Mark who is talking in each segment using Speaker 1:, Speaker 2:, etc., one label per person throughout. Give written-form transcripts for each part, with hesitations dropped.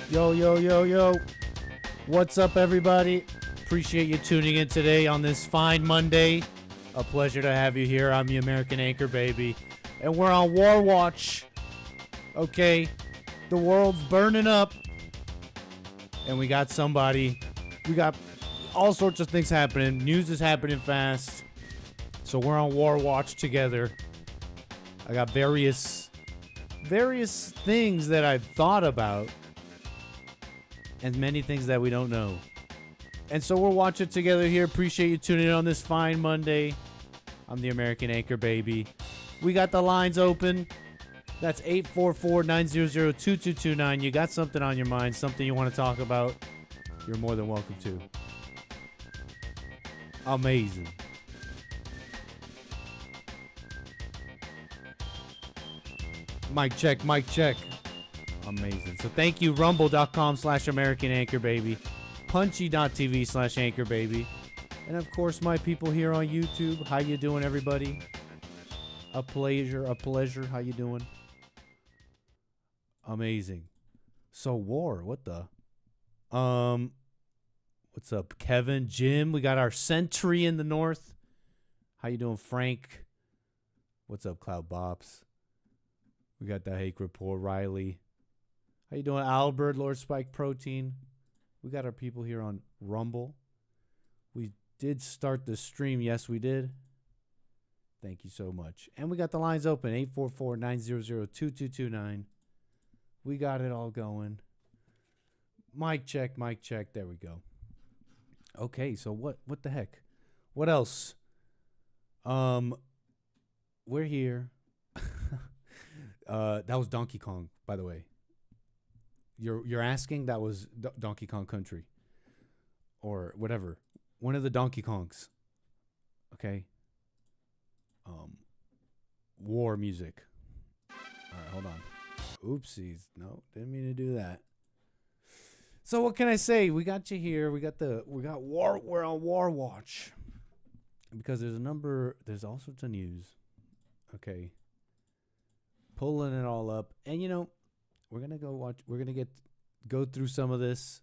Speaker 1: Yo, yo, yo, yo. What's up, everybody? Appreciate you tuning in today on this fine Monday. A pleasure to have you here. I'm the American Anchor Baby. And we're on War Watch. Okay? The world's burning up. And we got somebody. We got all sorts of things happening. News is happening fast. So we're on War Watch together. I got various things that I've thought about. And many things that we don't know. And so we'll watch it together here. Appreciate you tuning in on this fine Monday. I'm the American Anchor Baby. We got the lines open. That's 844-900-2229. You got something on your mind, something you want to talk about, you're more than welcome to. Amazing. Mic check, mic check. Amazing. So thank you, rumble.com/American Anchor Baby, punchy.tv/Anchor Baby, and of course my people here on YouTube. How you doing, everybody? A pleasure. How you doing? Amazing. So war, what the? What's up, Kevin, Jim? We got our sentry in the north. How you doing, Frank? What's up, Cloud Bops? We got the Hake Report, Riley. How you doing, Albert, Lord Spike Protein? We got our people here on Rumble. We did start the stream. Yes, we did. Thank you so much. And we got the lines open, 844-900-2229. We got it all going. Mic check, mic check. There we go. Okay, so what the heck? What else? We're here. That was Donkey Kong, by the way. You're asking? That was Donkey Kong Country. Or whatever. One of the Donkey Kongs. Okay. War music. Alright, hold on. Oopsies. No, didn't mean to do that. So what can I say? We got you here. We're on War Watch. Because there's all sorts of news. Okay. Pulling it all up. And you know, we're gonna go through some of this.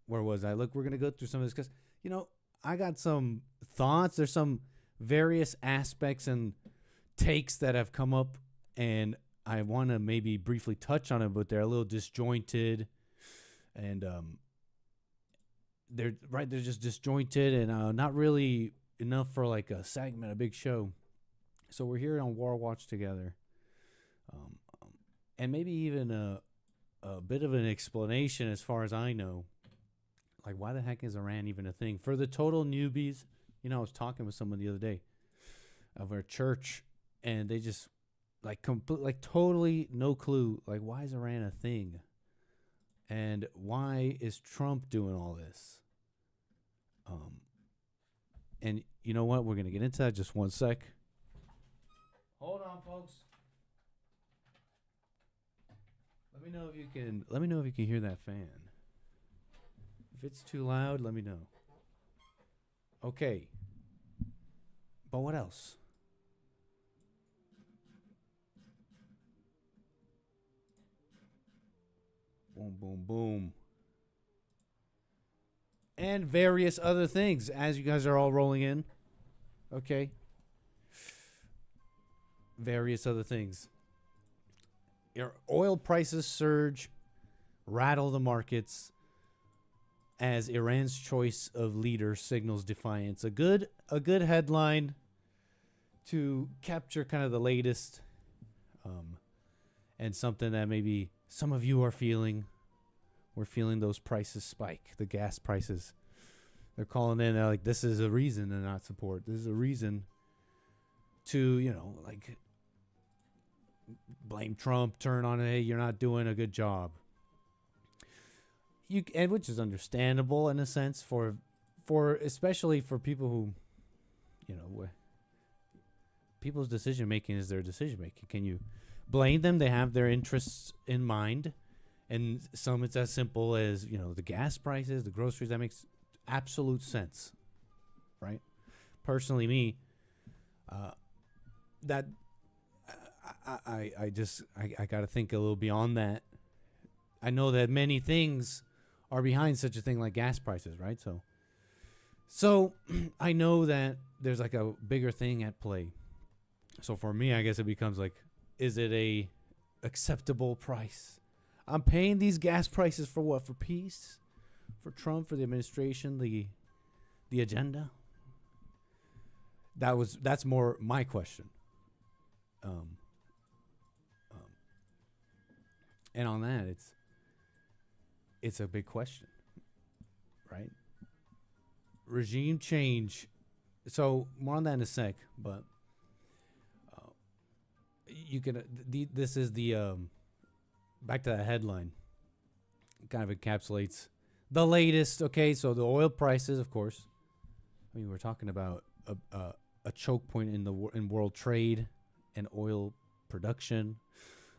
Speaker 1: Where was I? Look, we're gonna go through some of this because, you know, I got some thoughts. There's some various aspects and takes that have come up, and I want to maybe briefly touch on it, but they're a little disjointed, and they're just disjointed and not really enough for like a segment, a big show. So we're here on War Watch together. And maybe even a bit of an explanation as far as I know. Like, why the heck is Iran even a thing? For the total newbies, you know, I was talking with someone the other day of our church, and they just, totally no clue. Like, why is Iran a thing? And why is Trump doing all this? And you know what? We're going to get into that just one sec. Hold on, folks. Let me know if you can hear that fan. If it's too loud, let me know. Okay. But what else? Boom, boom, boom. And various other things as you guys are all rolling in. Okay. Various other things. Your oil prices surge, rattle the markets as Iran's choice of leader signals defiance. A good headline to capture kind of the latest, and something that maybe some of you are feeling. We're feeling those prices spike, the gas prices. They're calling in, they're like, this is a reason to not support. This is a reason to, you know, like, blame Trump, turn on it, hey, you're not doing a good job. And which is understandable in a sense for especially for people who, you know, people's decision making is their decision making. Can you blame them? They have their interests in mind, and some it's as simple as, you know, the gas prices, the groceries. That makes absolute sense, right? Personally, me, that I got to think a little beyond that. I know that many things are behind such a thing like gas prices, right? So I know that there's like a bigger thing at play. So for me, I guess it becomes like, is it a acceptable price? I'm paying these gas prices for what? For peace? For Trump? For the administration? The agenda? That's more my question. And on that, it's a big question, right? Regime change. So more on that in a sec, but you can. This is the back to that headline. It kind of encapsulates the latest. Okay, so the oil prices, of course. I mean, we're talking about a choke point in world trade and oil production.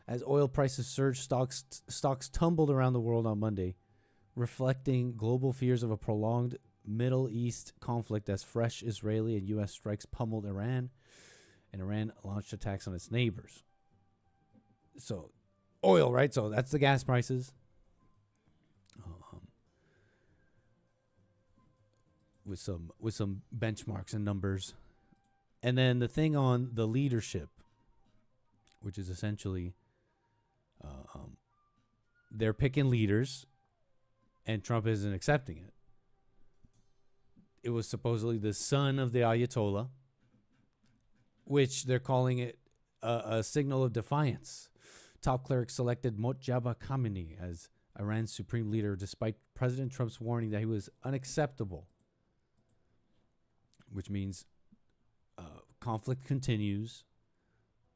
Speaker 1: As oil prices surged, stocks tumbled around the world on Monday, reflecting global fears of a prolonged Middle East conflict as fresh Israeli and U.S. strikes pummeled Iran, and Iran launched attacks on its neighbors. So, oil, right? So that's the gas prices. With some benchmarks and numbers, and then the thing on the leadership, which is essentially they're picking leaders, and Trump isn't accepting it. It was supposedly the son of the Ayatollah, which they're calling it a signal of defiance. Top cleric selected Mojtaba Khamenei as Iran's supreme leader, despite President Trump's warning that he was unacceptable, which means conflict continues,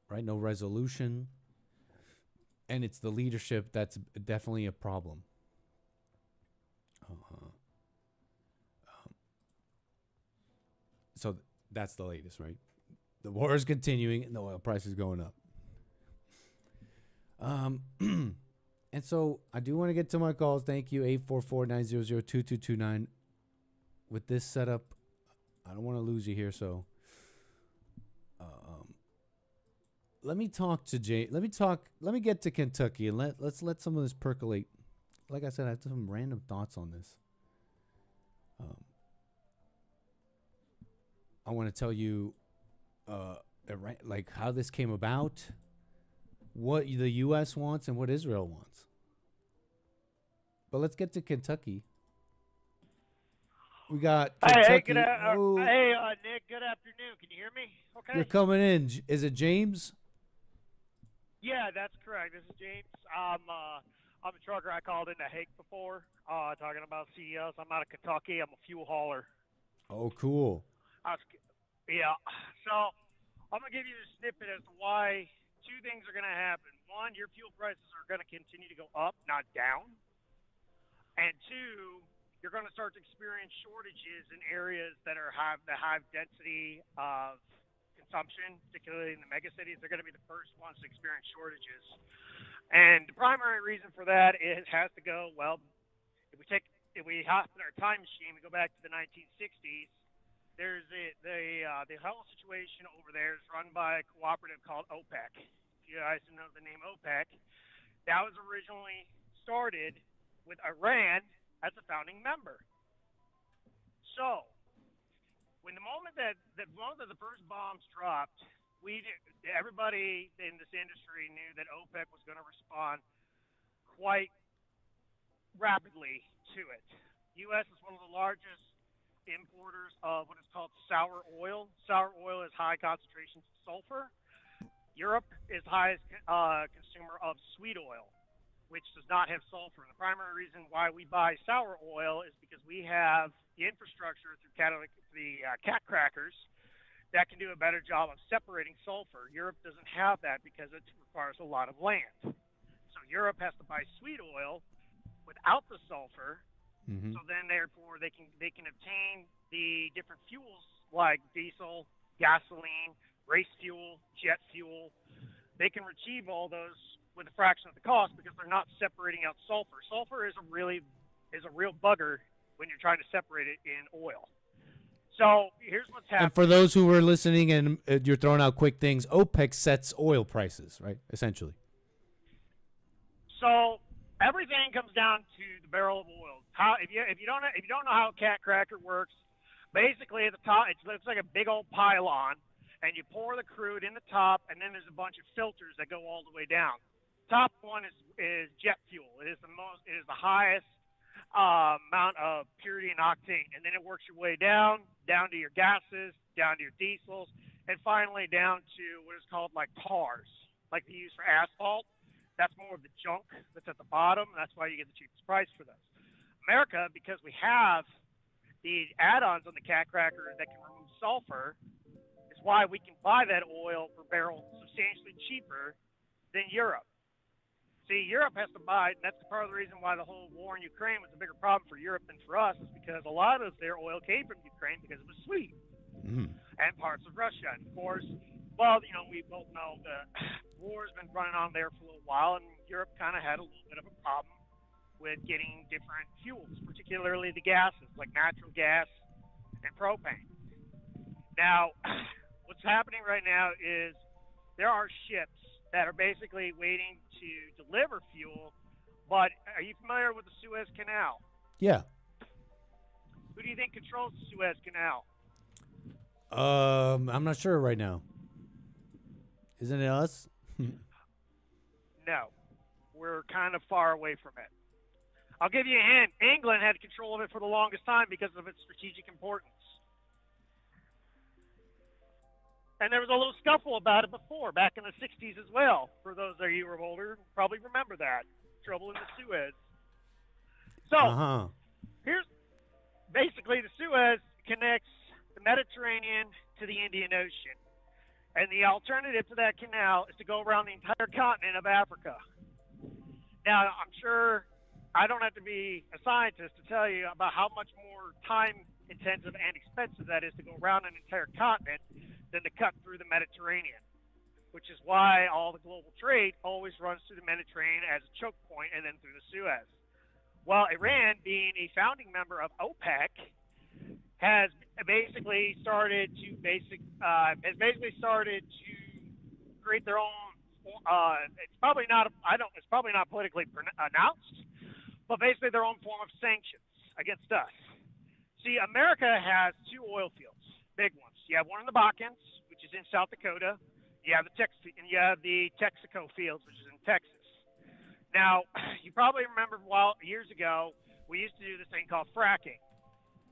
Speaker 1: right? No resolution. And it's the leadership that's definitely a problem. So that's the latest, right? The war is continuing and the oil price is going up. And so I do want to get to my calls. Thank you, 844-900-2229. With this setup, I don't want to lose you here, so let me talk to Jay. Let me get to Kentucky and let's let some of this percolate. Like I said, I have some random thoughts on this. I want to tell you like how this came about, what the U.S. wants, and what Israel wants. But let's get to Kentucky. We got Kentucky.
Speaker 2: Nick, good afternoon. Can you hear me? Okay.
Speaker 1: You're coming in. Is it James?
Speaker 2: Yeah, that's correct. This is James. I'm a trucker. I called into Hake before, talking about CEOs. I'm out of Kentucky. I'm a fuel hauler.
Speaker 1: Oh, cool.
Speaker 2: Yeah. So I'm gonna give you a snippet as to why two things are gonna happen. One, your fuel prices are gonna continue to go up, not down. And two, you're going to start to experience shortages in areas that have the high density of consumption, particularly in the mega cities. They're going to be the first ones to experience shortages. And the primary reason for that has to go, well, if we hop in our time machine, we go back to the 1960s, there's the whole situation over there is run by a cooperative called OPEC. If you guys know the name OPEC, that was originally started with Iran as a founding member. So, when the moment that the first bombs dropped, everybody in this industry knew that OPEC was going to respond quite rapidly to it. U.S. is one of the largest importers of what is called sour oil. Sour oil is high concentrations of sulfur. Europe is the highest consumer of sweet oil, which does not have sulfur. And the primary reason why we buy sour oil is because we have the infrastructure through cat crackers that can do a better job of separating sulfur. Europe doesn't have that because it requires a lot of land. So Europe has to buy sweet oil without the sulfur. Mm-hmm. So then, therefore, they can obtain the different fuels like diesel, gasoline, race fuel, jet fuel. They can achieve all those with a fraction of the cost because they're not separating out sulfur. Sulfur is a real bugger when you're trying to separate it in oil. So here's what's happening.
Speaker 1: And for those who were listening and you're throwing out quick things, OPEC sets oil prices, right? Essentially.
Speaker 2: So everything comes down to the barrel of oil. If you don't know how a cat cracker works, basically at the top it looks like a big old pylon, and you pour the crude in the top, and then there's a bunch of filters that go all the way down. Top one is jet fuel. It is the highest amount of purity and octane, and then it works your way down to your gases, down to your diesels, and finally down to what is called like tars, like they use for asphalt. That's more of the junk that's at the bottom. That's why you get the cheapest price for those. America, because we have the add-ons on the cat cracker that can remove sulfur, is why we can buy that oil per barrel substantially cheaper than Europe. See, Europe has to buy, and that's part of the reason why the whole war in Ukraine was a bigger problem for Europe than for us, is because a lot of their oil came from Ukraine because it was sweet. And parts of Russia. And of course, well, we both know the war's been running on there for a little while, and Europe kind of had a little bit of a problem with getting different fuels, particularly the gases, like natural gas and propane. Now, what's happening right now is there are ships that are basically waiting to deliver fuel, but are you familiar with the Suez Canal?
Speaker 1: Yeah.
Speaker 2: Who do you think controls the Suez Canal?
Speaker 1: I'm not sure right now. Isn't it us?
Speaker 2: No. We're kind of far away from it. I'll give you a hint. England had control of it for the longest time because of its strategic importance. And there was a little scuffle about it before, back in the 60s as well. For those of you who are older, probably remember that. Trouble in the Suez. So, here's basically the Suez connects the Mediterranean to the Indian Ocean. And the alternative to that canal is to go around the entire continent of Africa. Now, I'm sure I don't have to be a scientist to tell you about how much more time-intensive and expensive that is to go around an entire continent than to cut through the Mediterranean, which is why all the global trade always runs through the Mediterranean as a choke point and then through the Suez. Well, Iran, being a founding member of OPEC, has basically started to create their own. It's probably not politically announced, but basically their own form of sanctions against us. See, America has two oil fields, big ones. You have one in the Bakken, which is in South Dakota. You have the Texaco fields, which is in Texas. Now, you probably remember years ago, we used to do this thing called fracking.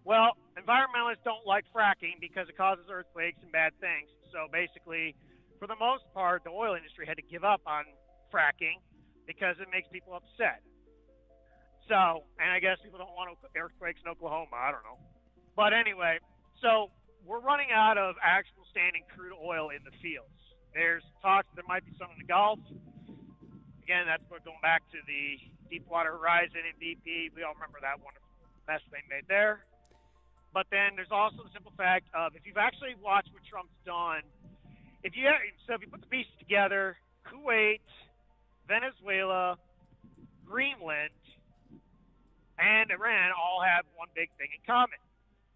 Speaker 2: Well, environmentalists don't like fracking because it causes earthquakes and bad things. So basically, for the most part, the oil industry had to give up on fracking because it makes people upset. So, and I guess people don't want earthquakes in Oklahoma. I don't know. But anyway, so we're running out of actual standing crude oil in the fields. There's talks there might be some in the Gulf. Again, that's going back to the Deepwater Horizon and BP. We all remember that wonderful mess they made there. But then there's also the simple fact of, if you've actually watched what Trump's done, if you put the pieces together, Kuwait, Venezuela, Greenland, and Iran all have one big thing in common: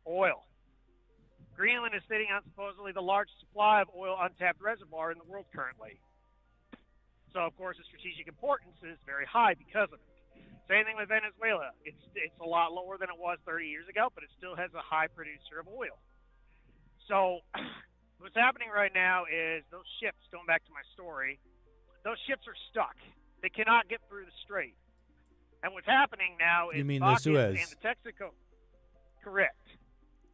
Speaker 2: oil. Greenland is sitting on supposedly the largest supply of oil untapped reservoir in the world currently. So, of course, the strategic importance is very high because of it. Same thing with Venezuela. It's a lot lower than it was 30 years ago, but it still has a high producer of oil. So what's happening right now is those ships, going back to my story, those ships are stuck. They cannot get through the strait. And what's happening now is
Speaker 1: you mean the Suez
Speaker 2: and the Texaco. Correct.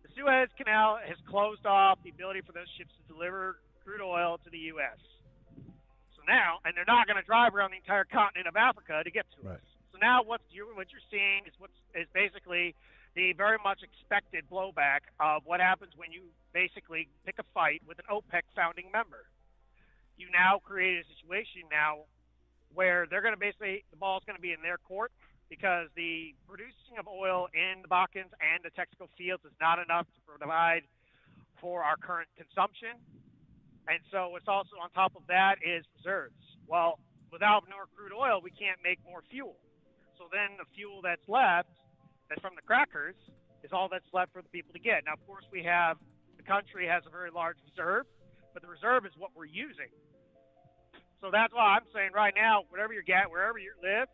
Speaker 2: The Suez Canal has closed off the ability for those ships to deliver crude oil to the U.S. So now, and they're not going to drive around the entire continent of Africa to get to us. So now what you're seeing is basically the very much expected blowback of what happens when you basically pick a fight with an OPEC founding member. You now create a situation now where they're going to the ball's going to be in their court, because the producing of oil in the Bakken and the Texaco fields is not enough to provide for our current consumption. And so what's also on top of that is reserves. Well, without more crude oil, we can't make more fuel. So then the fuel that's left, that's from the crackers, is all that's left for the people to get. Now, of course, the country has a very large reserve, but the reserve is what we're using. So that's why I'm saying right now, wherever you live,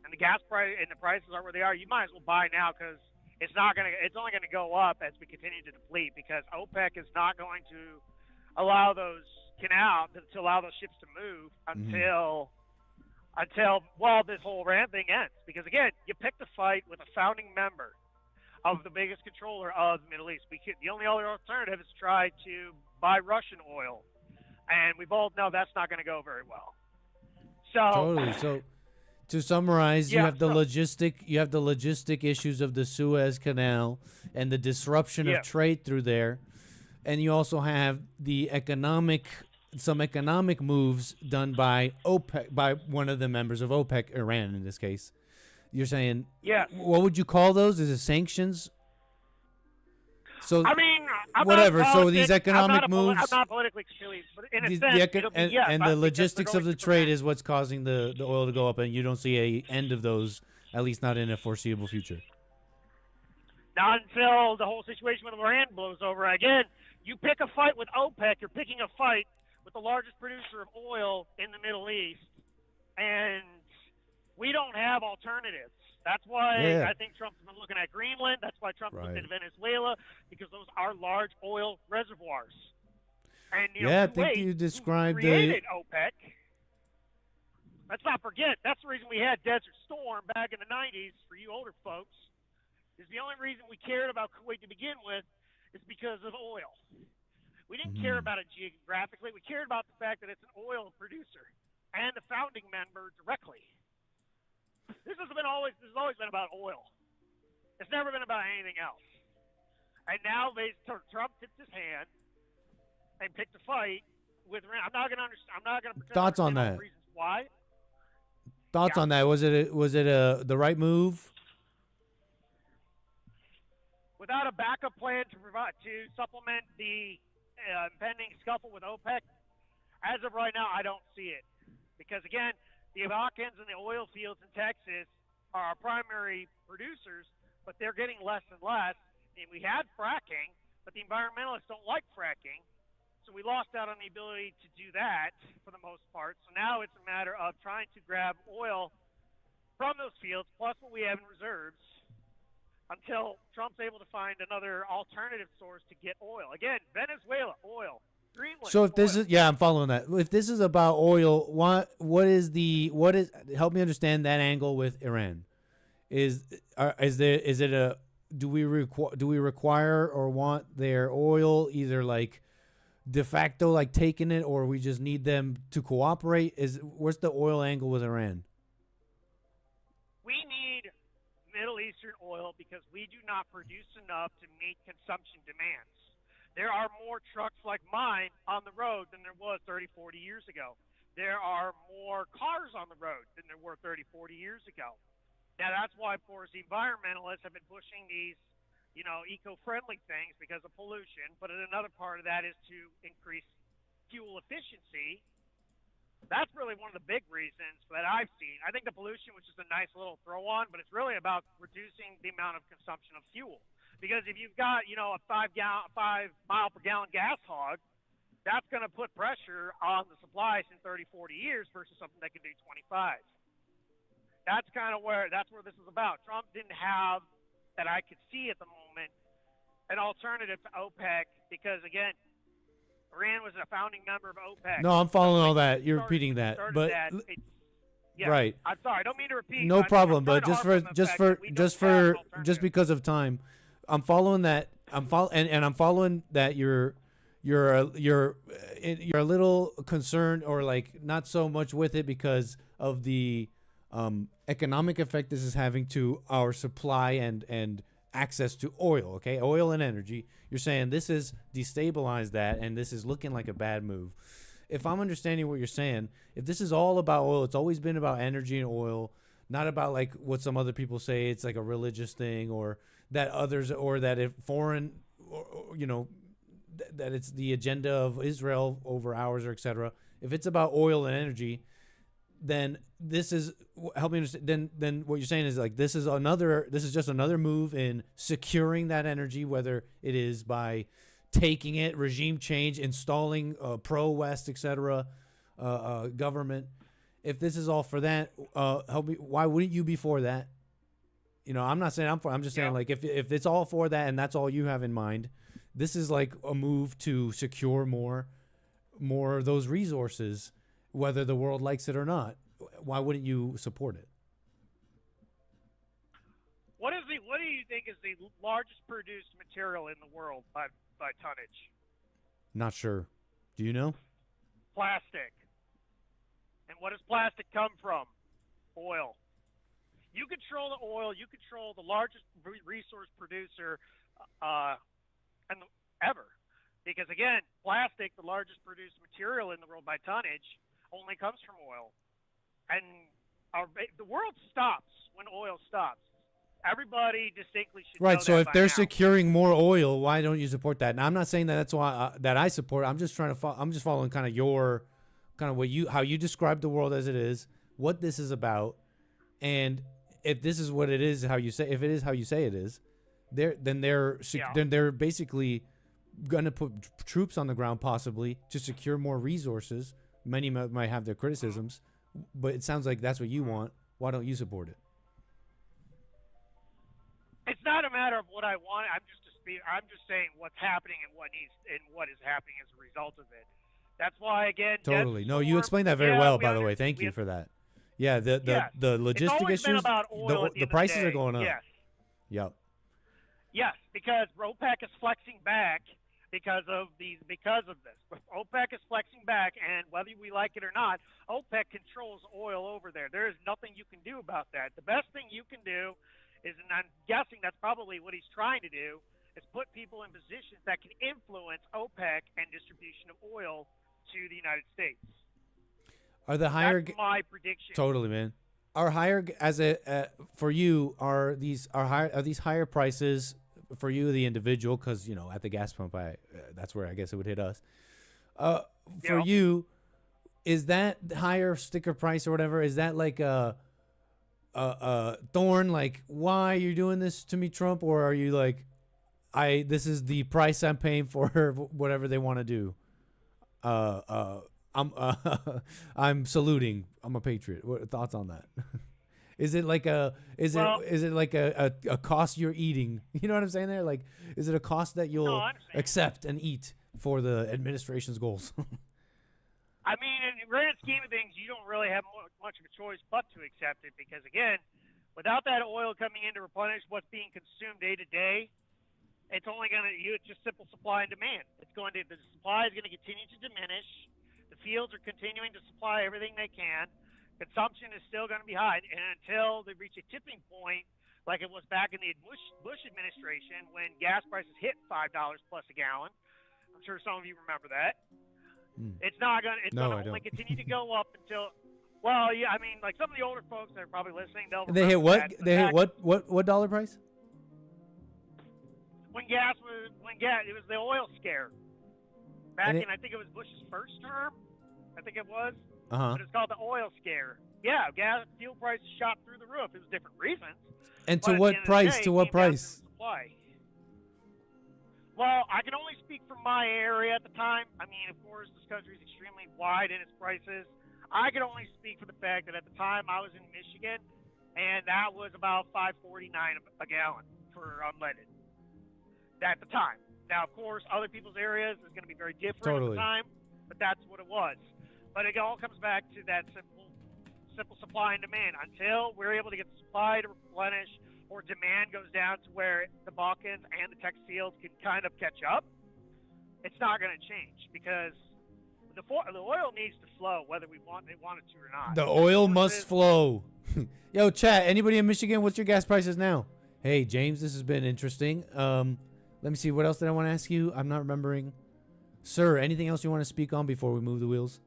Speaker 2: and the gas price and the prices are where they are, you might as well buy now because it's only gonna go up as we continue to deplete because OPEC is not going to allow those ships to move until this whole Iran thing ends. Because again, you picked a fight with a founding member of the biggest controller of the Middle East. The only other alternative is to try to buy Russian oil, and we both know that's not going to go very well. So
Speaker 1: totally. So to summarize, you have the logistic issues of the Suez Canal and the disruption of trade through there, and you also have some economic moves done by OPEC, by one of the members of OPEC, Iran in this case. You're saying, what would you call those? Is it sanctions? So
Speaker 2: I mean,
Speaker 1: whatever. So these economic moves,
Speaker 2: I'm not politically affiliated, but in a sense,
Speaker 1: and the logistics of the trade is what's causing the oil to go up, and you don't see a end of those, at least not in a foreseeable future.
Speaker 2: Not until the whole situation with Iran blows over. Again, you pick a fight with OPEC, you're picking a fight with the largest producer of oil in the Middle East, and we don't have alternatives. That's why I think Trump's been looking at Greenland. That's why Trump looked at Venezuela, because those are large oil reservoirs. And
Speaker 1: I think you described
Speaker 2: created OPEC. Let's not forget, that's the reason we had Desert Storm back in the 90s for you older folks. Is the only reason we cared about Kuwait to begin with is because of oil. We didn't care about it geographically. We cared about the fact that it's an oil producer and the founding member directly. This has always been about oil. It's never been about anything else. And now Trump tipped his hand and picked a fight with Iran. I'm not going to pretend
Speaker 1: thoughts on that.
Speaker 2: Reasons why.
Speaker 1: Thoughts on that? Was it the right move?
Speaker 2: Without a backup plan to supplement the impending scuffle with OPEC, as of right now, I don't see it. Because again, the Bakkens and the oil fields in Texas are our primary producers, but they're getting less and less. And we had fracking, but the environmentalists don't like fracking, so we lost out on the ability to do that for the most part. So now it's a matter of trying to grab oil from those fields, plus what we have in reserves, until Trump's able to find another alternative source to get oil. Again, Venezuela, oil. Greenland,
Speaker 1: so if this
Speaker 2: oil.
Speaker 1: I'm following that. If this is about oil, what is help me understand that angle with Iran. Do we require or want their oil either like de facto like taking it, or we just need them to cooperate? Where's the oil angle with Iran?
Speaker 2: We need Middle Eastern oil because we do not produce enough to meet consumption demands. There are more trucks like mine on the road than there was 30, 40 years ago. There are more cars on the road than there were 30, 40 years ago. Now, that's why, of course, the environmentalists have been pushing these, eco-friendly things because of pollution. But another part of that is to increase fuel efficiency. That's really one of the big reasons that I've seen. I think the pollution was just a nice little throw-on, but it's really about reducing the amount of consumption of fuel. Because if you've got, a 5 mile per gallon gas hog, that's going to put pressure on the supplies in 30, 40 years versus something that can do 25. That's where this is about. Trump didn't have, that I could see at the moment, an alternative to OPEC because, again, Iran was a founding member of OPEC.
Speaker 1: No, I'm following all that. You're repeating that, but right.
Speaker 2: I'm sorry. I don't mean to repeat.
Speaker 1: No problem. But just because of time, I'm following that. I'm following that. You're a little concerned, or like not so much with it because of the economic effect this is having to our supply and access to oil. Okay, oil and energy. You're saying this is destabilized that, and this is looking like a bad move. If I'm understanding what you're saying, if this is all about oil, it's always been about energy and oil, not about like what some other people say. It's like a religious thing, or that others, or that if foreign, or, that it's the agenda of Israel over ours, or etc. If it's about oil and energy, then this is help me understand. Then what you're saying is like this is just another move in securing that energy, whether it is by taking it, regime change, installing pro-West, etc. Government. If this is all for that, help me. Why wouldn't you be for that? You know, I'm not saying I'm for. I'm just saying like if it's all for that and that's all you have in mind, this is like a move to secure more of those resources, whether the world likes it or not. Why wouldn't you support it?
Speaker 2: What do you think is the largest produced material in the world by tonnage?
Speaker 1: Not sure. Do you know?
Speaker 2: Plastic. And what does plastic come from? Oil. You control the oil. You control the largest resource producer ever. Because, again, plastic, the largest produced material in the world by tonnage, only comes from oil. And the world stops when oil stops. Everybody distinctly should know
Speaker 1: right. So
Speaker 2: that
Speaker 1: if
Speaker 2: by
Speaker 1: they're
Speaker 2: now.
Speaker 1: securing more oil, why don't you support that? Now I'm not saying that that's why that I support. I'm just trying to. I'm just following kind of how you describe the world as it is, what this is about, and if this is what it is, if it is how you say it is, then they're basically gonna put troops on the ground possibly to secure more resources. Many might have their criticisms, but it sounds like that's what you want. Why don't you support it?
Speaker 2: It's not a matter of what I want. I'm just saying what's happening and what is happening as a result of it. That's why, again,
Speaker 1: Totally.
Speaker 2: Dead
Speaker 1: No,
Speaker 2: Storm,
Speaker 1: you explained that very well, by the way. Thank you
Speaker 2: have,
Speaker 1: for that. Yeah, the logistic
Speaker 2: it's always
Speaker 1: issues,
Speaker 2: been about oil at the end
Speaker 1: prices
Speaker 2: of the
Speaker 1: are
Speaker 2: day.
Speaker 1: going up.
Speaker 2: Yes.
Speaker 1: Yep.
Speaker 2: Yes, because OPEC is flexing back because of this. OPEC is flexing back, and whether we like it or not, OPEC controls oil over there. There is nothing you can do about that. The best thing you can do is, and I'm guessing that's probably what he's trying to do, is put people in positions that can influence OPEC and distribution of oil to the United States.
Speaker 1: Are the higher?
Speaker 2: That's my prediction.
Speaker 1: Totally, man. Are higher for you? Are these higher prices for you, the individual? Because at the gas pump, that's where I guess it would hit us. For you, is that higher sticker price or whatever? Is that like a thorn? Like, why are you doing this to me, Trump? Or are you like, this is the price I'm paying for whatever they want to do? I'm saluting. I'm a patriot. What thoughts on that? Is it like a cost you're eating? You know what I'm saying there? Like, is it a cost that you'll accept and eat for the administration's goals?
Speaker 2: I mean, in the grand scheme of things, you don't really have much of a choice but to accept it because, again, without that oil coming in to replenish what's being consumed day to day, it's just simple supply and demand. The supply is going to continue to diminish. The fields are continuing to supply everything they can. Consumption is still going to be high, and until they reach a tipping point, like it was back in the Bush administration when gas prices hit $5 plus a gallon. I'm sure some of you remember that. It's not going to. It's going to only continue to go up until. Well, yeah, I mean, like some of the older folks that are probably listening,
Speaker 1: they hit what? They hit what dollar price?
Speaker 2: When it was the oil scare. Back in, I think it was Bush's first term. I think it was. But it's called the oil scare. Yeah, fuel prices shot through the roof. It was different reasons.
Speaker 1: And to what price? To what price?
Speaker 2: Well, I can only speak from my area at the time. I mean, of course, this country is extremely wide in its prices. I can only speak for the fact that at the time I was in Michigan, and that was about $5.49 a gallon for unleaded. At the time. Now, of course, other people's areas is going to be very different at the time, but that's what it was. But it all comes back to that simple supply and demand. Until we're able to get the supply to replenish or demand goes down to where the Balkans and the Texas fields can kind of catch up, it's not going to change because the oil needs to flow whether they want it to or not.
Speaker 1: The oil must flow. Yo, chat, anybody in Michigan, what's your gas prices now? Hey, James, this has been interesting. Let me see. What else did I want to ask you? I'm not remembering. Sir, anything else you want to speak on before we move the wheels?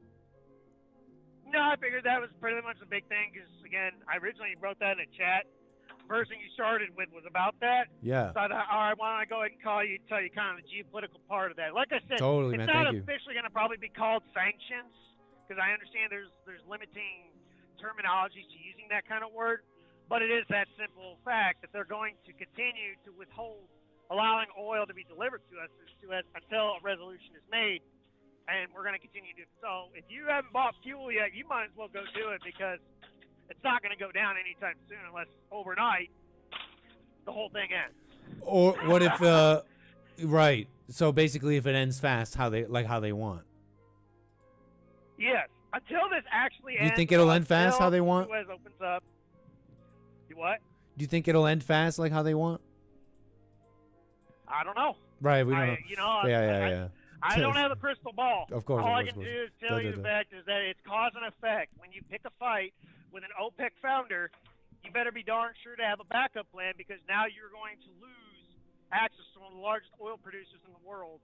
Speaker 2: No, I figured that was pretty much the big thing because, again, I originally wrote that in a chat. The first thing you started with was about that.
Speaker 1: Yeah.
Speaker 2: So I thought, all right, why don't I go ahead and call you and tell you kind of the geopolitical part of that. Like I said,
Speaker 1: totally,
Speaker 2: it's
Speaker 1: man,
Speaker 2: not officially going to probably be called sanctions because I understand there's limiting terminology to using that kind of word, but it is that simple fact that they're going to continue to withhold allowing oil to be delivered to us until a resolution is made, and we're going to continue to. So if you haven't bought fuel yet, you might as well go do it, because it's not going to go down anytime soon unless overnight the whole thing ends.
Speaker 1: Or what if right. So basically if it ends fast, how they want.
Speaker 2: Yes. Until this actually ends.
Speaker 1: Do you think it'll end fast how they want?
Speaker 2: Suez opens up. You what?
Speaker 1: Do you think it'll end fast like how they want?
Speaker 2: I don't know.
Speaker 1: Right, we don't know.
Speaker 2: You know,
Speaker 1: Yeah.
Speaker 2: I don't have a crystal ball.
Speaker 1: Of course.
Speaker 2: All I can do is tell you the fact is that it's cause and effect. When you pick a fight with an OPEC founder, you better be darn sure to have a backup plan, because now you're going to lose access to one of the largest oil producers in the world.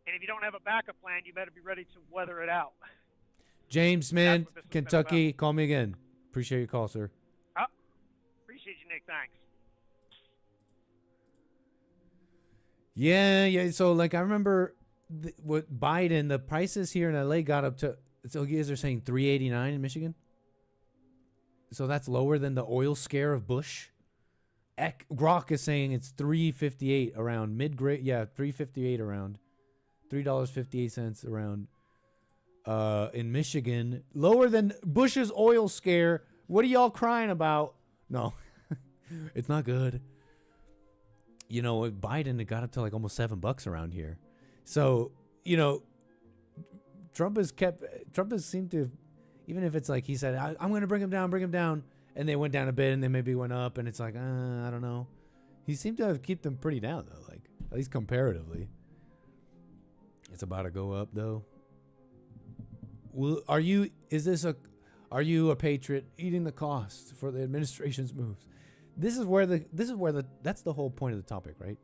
Speaker 2: And if you don't have a backup plan, you better be ready to weather it out.
Speaker 1: James, man, Kentucky, call me again. Appreciate your call, sir.
Speaker 2: Appreciate you, Nick. Thanks.
Speaker 1: Yeah. So, like, I remember what Biden, the prices here in LA got up to, so you guys are saying $3.89 in Michigan? So that's lower than the oil scare of Bush. Grok is saying it's $3.58 around mid-grade. Yeah, $3.58 around. $3.58 around in Michigan. Lower than Bush's oil scare. What are y'all crying about? No, it's not good. You know, Biden, it got up to like almost $7 around here. So, you know, Trump has seemed to, even if it's like he said, I'm going to bring him down, and they went down a bit and they maybe went up, and it's like, I don't know. He seemed to have kept them pretty down though, like at least comparatively. It's about to go up though. Are you a patriot eating the cost for the administration's moves? That's the whole point of the topic, right?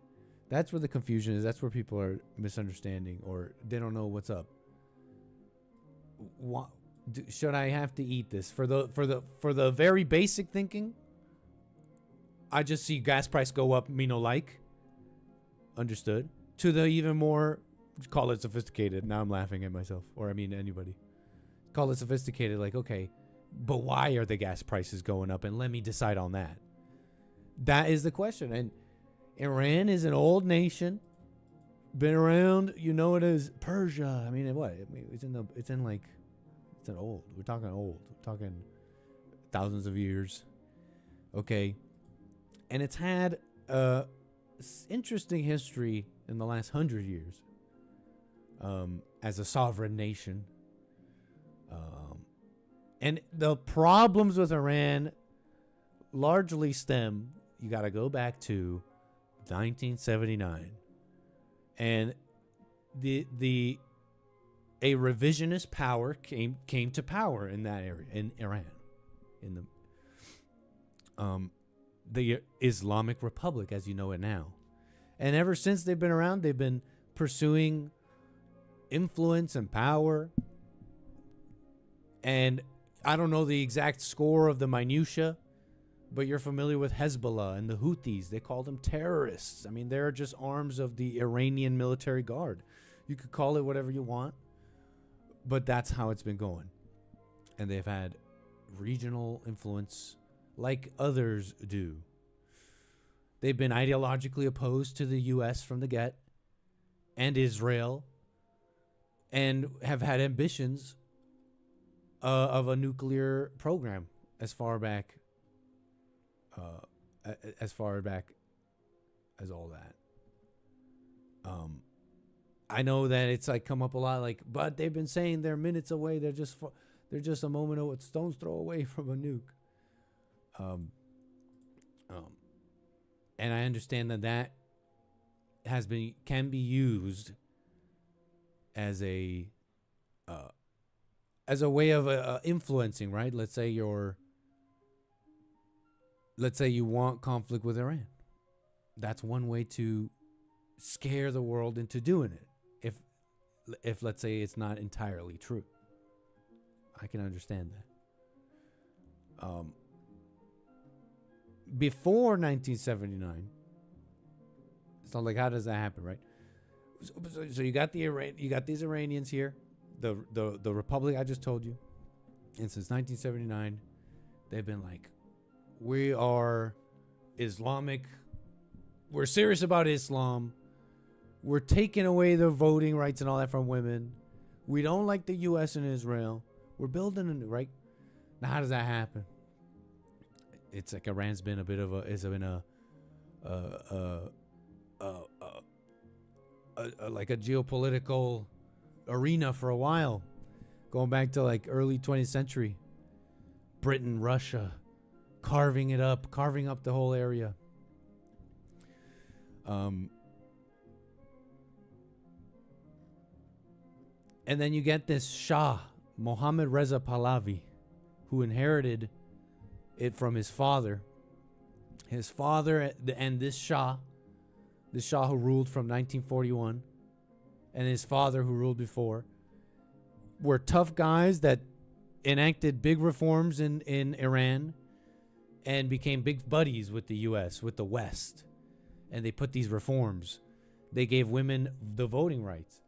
Speaker 1: That's where the confusion is. That's where people are misunderstanding, or they don't know what's up. Should I have to eat this for the very basic thinking? I just see gas price go up, me no like. Understood. To the even more, call it sophisticated. Now I'm laughing at myself, or I mean anybody. Call it sophisticated, like, okay, but why are the gas prices going up? And let me decide on that. That is the question. And Iran is an old nation, been around. You know it is Persia. I mean, what? I mean, it's an old. We're talking old. We're talking thousands of years. Okay, and it's had a interesting history in the last 100 years. As a sovereign nation. And the problems with Iran largely stem, you got to go back to 1979. And a revisionist power came to power in that area, in Iran, in the Islamic Republic as you know it now. And ever since they've been around, they've been pursuing influence and power. And I don't know the exact score of the minutia, but you're familiar with Hezbollah and the Houthis. They call them terrorists. I mean, they're just arms of the Iranian military guard. You could call it whatever you want, but that's how it's been going. And they've had regional influence like others do. They've been ideologically opposed to the U.S. from the get, and Israel, and have had ambitions of a nuclear program as far back as all that. I know that it's like come up a lot, like, but they've been saying they're minutes away. They're just a moment of stone's throw away from a nuke. And I understand that can be used as a way of influencing, right? Let's say you want conflict with Iran. That's one way to scare the world into doing it. If let's say it's not entirely true. I can understand that. Before 1979, so like, how does that happen, right? So you got these Iranians here, the republic I just told you, and since 1979, They've been like, we are Islamic. We're serious about Islam. We're taking away the voting rights and all that from women. We don't like the U.S. and Israel. We're building a new, right? Now, how does that happen? It's like Iran's been a bit of a, is been like a geopolitical arena for a while, going back to like early 20th century. Britain, Russia, carving up the whole area. And then you get this Shah, Mohammad Reza Pahlavi, who inherited it from his father. His father and this Shah who ruled from 1941, and his father who ruled before, were tough guys that enacted big reforms in Iran and became big buddies with the U.S., with the West. And they put these reforms. They gave women the voting rights,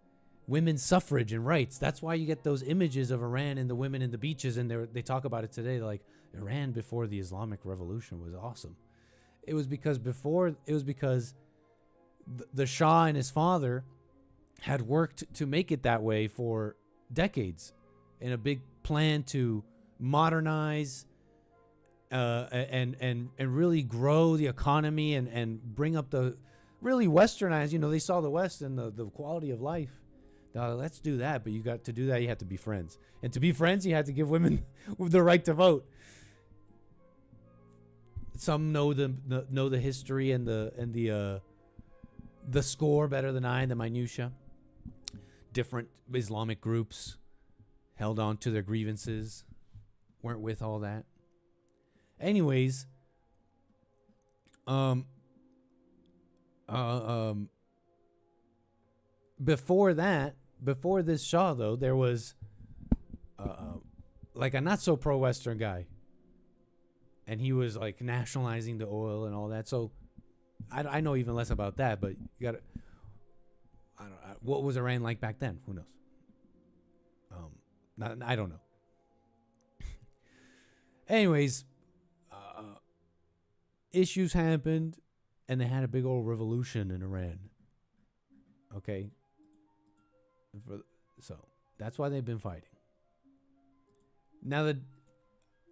Speaker 1: women's suffrage and rights. That's why you get those images of Iran and the women in the beaches, and they talk about it today. Like, Iran before the Islamic Revolution was awesome. It was because the Shah and his father had worked to make it that way for decades in a big plan to modernize and really grow the economy and bring up the really westernized. They saw the West and the quality of life. Let's do that, but to do that you have to be friends, and to be friends you have to give women the right to vote. Some know the history and the score better than I, the minutia. Different Islamic groups held on to their grievances, weren't with all that. Anyways, before this Shah, though, there was like a not so pro-Western guy, and he was like nationalizing the oil and all that. So I know even less about that, but you got to. What was Iran like back then? Who knows? I don't know. Anyways, issues happened, and they had a big old revolution in Iran. Okay. So that's why they've been fighting. Now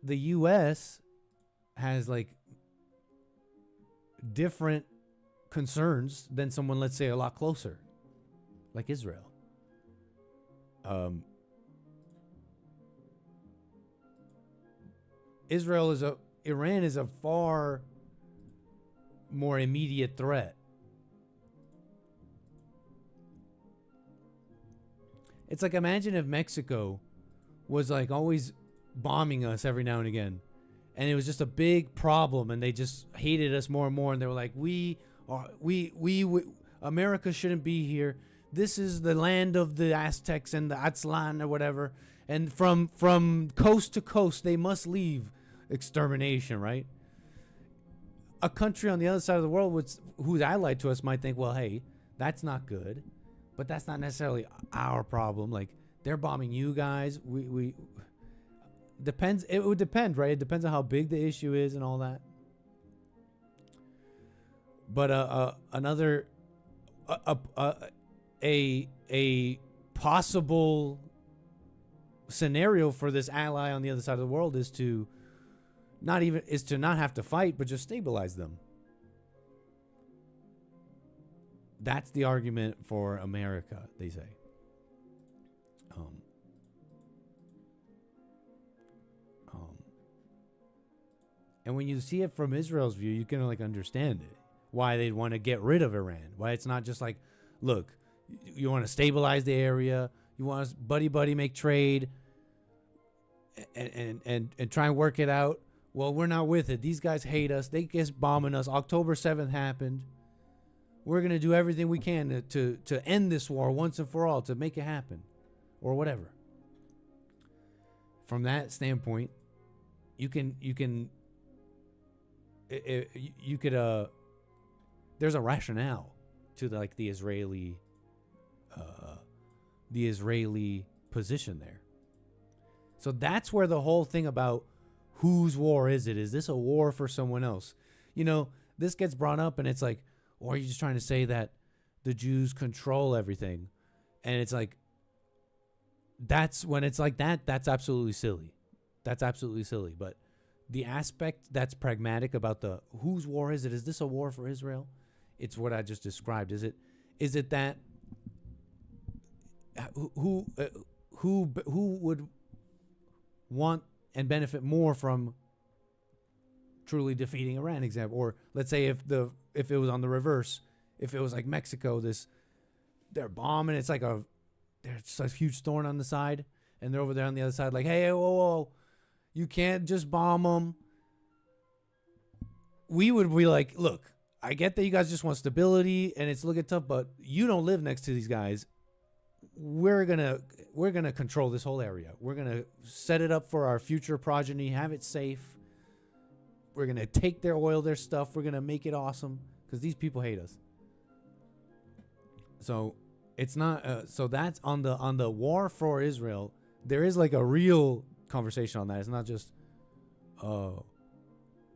Speaker 1: the U.S. has like different concerns than someone, let's say, a lot closer, like Israel. Iran is a far more immediate threat. It's like, imagine if Mexico was like always bombing us every now and again, and it was just a big problem, and they just hated us more and more, and they were like, we America shouldn't be here. This is the land of the Aztecs and the Aztlan or whatever, and from coast to coast they must leave. Extermination, right? A country on the other side of the world who's allied to us might think, well, hey, that's not good, but that's not necessarily our problem. Like, they're bombing you guys. We depends. It would depend, right? It depends on how big the issue is and all that. But another a possible scenario for this ally on the other side of the world is to not have to fight, but just stabilize them. That's the argument for America, they say. And when you see it from Israel's view, you can like understand it. Why they'd want to get rid of Iran. Why it's not just like, look, you want to stabilize the area, you want us buddy make trade, and try and work it out. Well, we're not with it. These guys hate us. They just bombing us. October 7th happened. We're going to do everything we can to end this war once and for all, to make it happen, or whatever. From that standpoint, you could there's a rationale to the Israeli position there. So that's where the whole thing about whose war is it? Is this a war for someone else? You know, this gets brought up, and it's like, or are you just trying to say that the Jews control everything? And it's like, that's when it's like that, that's absolutely silly. That's absolutely silly. But the aspect that's pragmatic about the whose war is it? Is this a war for Israel? It's what I just described. Is it that who would want and benefit more from truly defeating Iran? Example, or let's say if it was on the reverse, if it was like Mexico, they're bombing. It's like there's a huge thorn on the side, and they're over there on the other side, like, hey, whoa, you can't just bomb them. We would be like, look, I get that you guys just want stability and it's looking tough, but you don't live next to these guys. We're gonna control this whole area. We're gonna set it up for our future progeny, have it safe. We're gonna take their oil, their stuff. We're gonna make it awesome because these people hate us. So it's not. So that's on the war for Israel. There is like a real conversation on that. It's not just,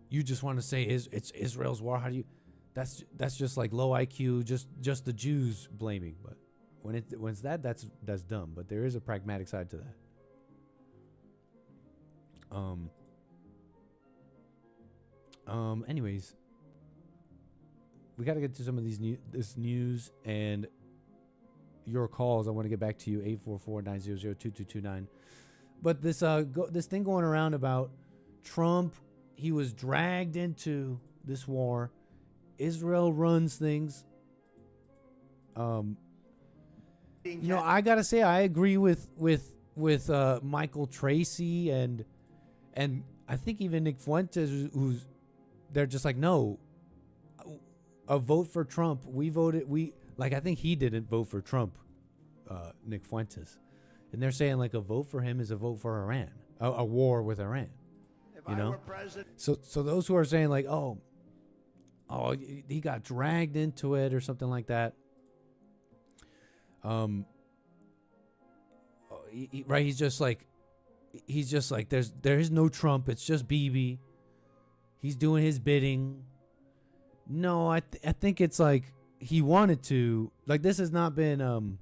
Speaker 1: you just want to say it's Israel's war. How do you? That's just like low IQ. Just the Jews blaming. But when it's that's dumb. But there is a pragmatic side to that. Anyways, we got to get to some of this news and your calls. I want to get back to you, 844-900-2229. But this thing going around about Trump, he was dragged into this war. Israel runs things. You know, I gotta say, I agree with Michael Tracy and I think even Nick Fuentes, who's they're just like, no, a vote for Trump. I think he didn't vote for Trump, Nick Fuentes, and they're saying like a vote for him is a vote for Iran, a war with Iran. You know, so those who are saying like, oh, he got dragged into it or something like that. Right? He's just like there is no Trump. It's just Bibi. He's doing his bidding. No, I think it's like he wanted to. Like, this has not been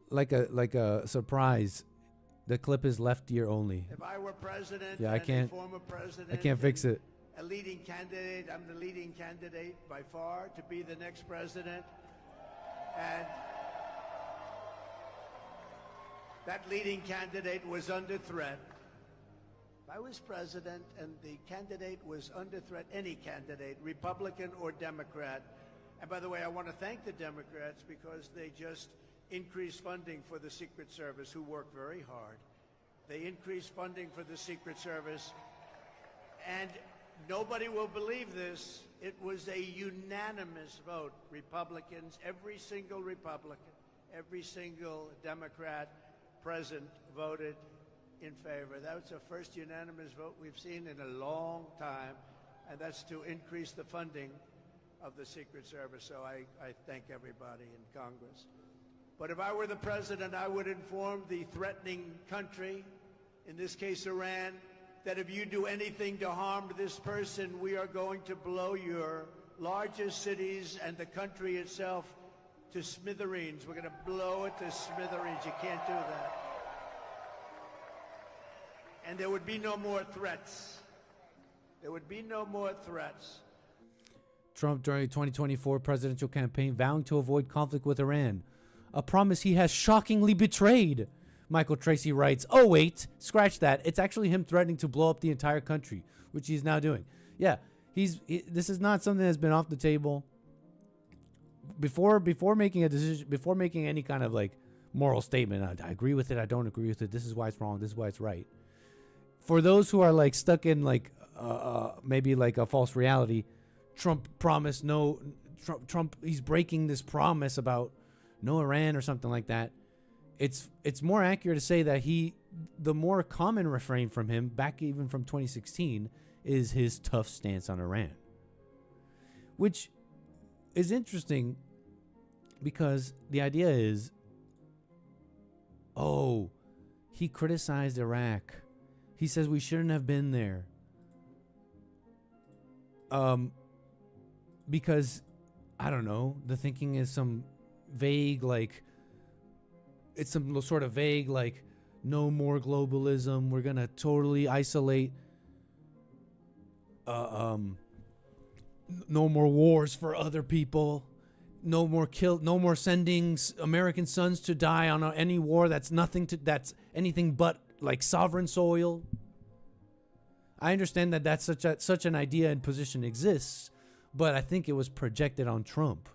Speaker 1: like a surprise. The clip is left ear only.
Speaker 3: If I were president,
Speaker 1: yeah, I can't fix it.
Speaker 3: A leading candidate, I'm the leading candidate by far to be the next president. And that leading candidate was under threat. If I was president and the candidate was under threat, any candidate, Republican or Democrat, and by the way, I want to thank the Democrats because they just increased funding for the Secret Service, who work very hard. They increased funding for the Secret Service, and nobody will believe this. It was a unanimous vote. Republicans, every single Republican, every single Democrat present voted in favor. That was the first unanimous vote we've seen in a long time, and that's to increase the funding of the Secret Service. So I thank everybody in Congress. But if I were the president, I would inform the threatening country, in this case Iran, that if you do anything to harm this person, we are going to blow your largest cities and the country itself to smithereens. We're going to blow it to smithereens. You can't do that. And there would be no more threats. There would be no more threats.
Speaker 1: Trump during the 2024 presidential campaign vowing to avoid conflict with Iran, a promise he has shockingly betrayed. Michael Tracy writes, oh, wait, scratch that. It's actually him threatening to blow up the entire country, which he's now doing. Yeah, this is not something that's been off the table. Before making a decision, before making any kind of like moral statement, I agree with it, I don't agree with it, this is why it's wrong, this is why it's right. For those who are like stuck in like maybe like a false reality, Trump promised no, Trump he's breaking this promise about no Iran or something like that. It's more accurate to say that the more common refrain from him, back even from 2016, is his tough stance on Iran. Which is interesting because the idea is, oh, he criticized Iraq He says we shouldn't have been there. Because, I don't know, the thinking is some vague, like, it's some sort of vague, like, no more globalism. We're going to totally isolate. No more wars for other people. No more sending American sons to die on any war that's anything but like sovereign soil. I understand that that's such an idea and position exists, but I think it was projected on Trump.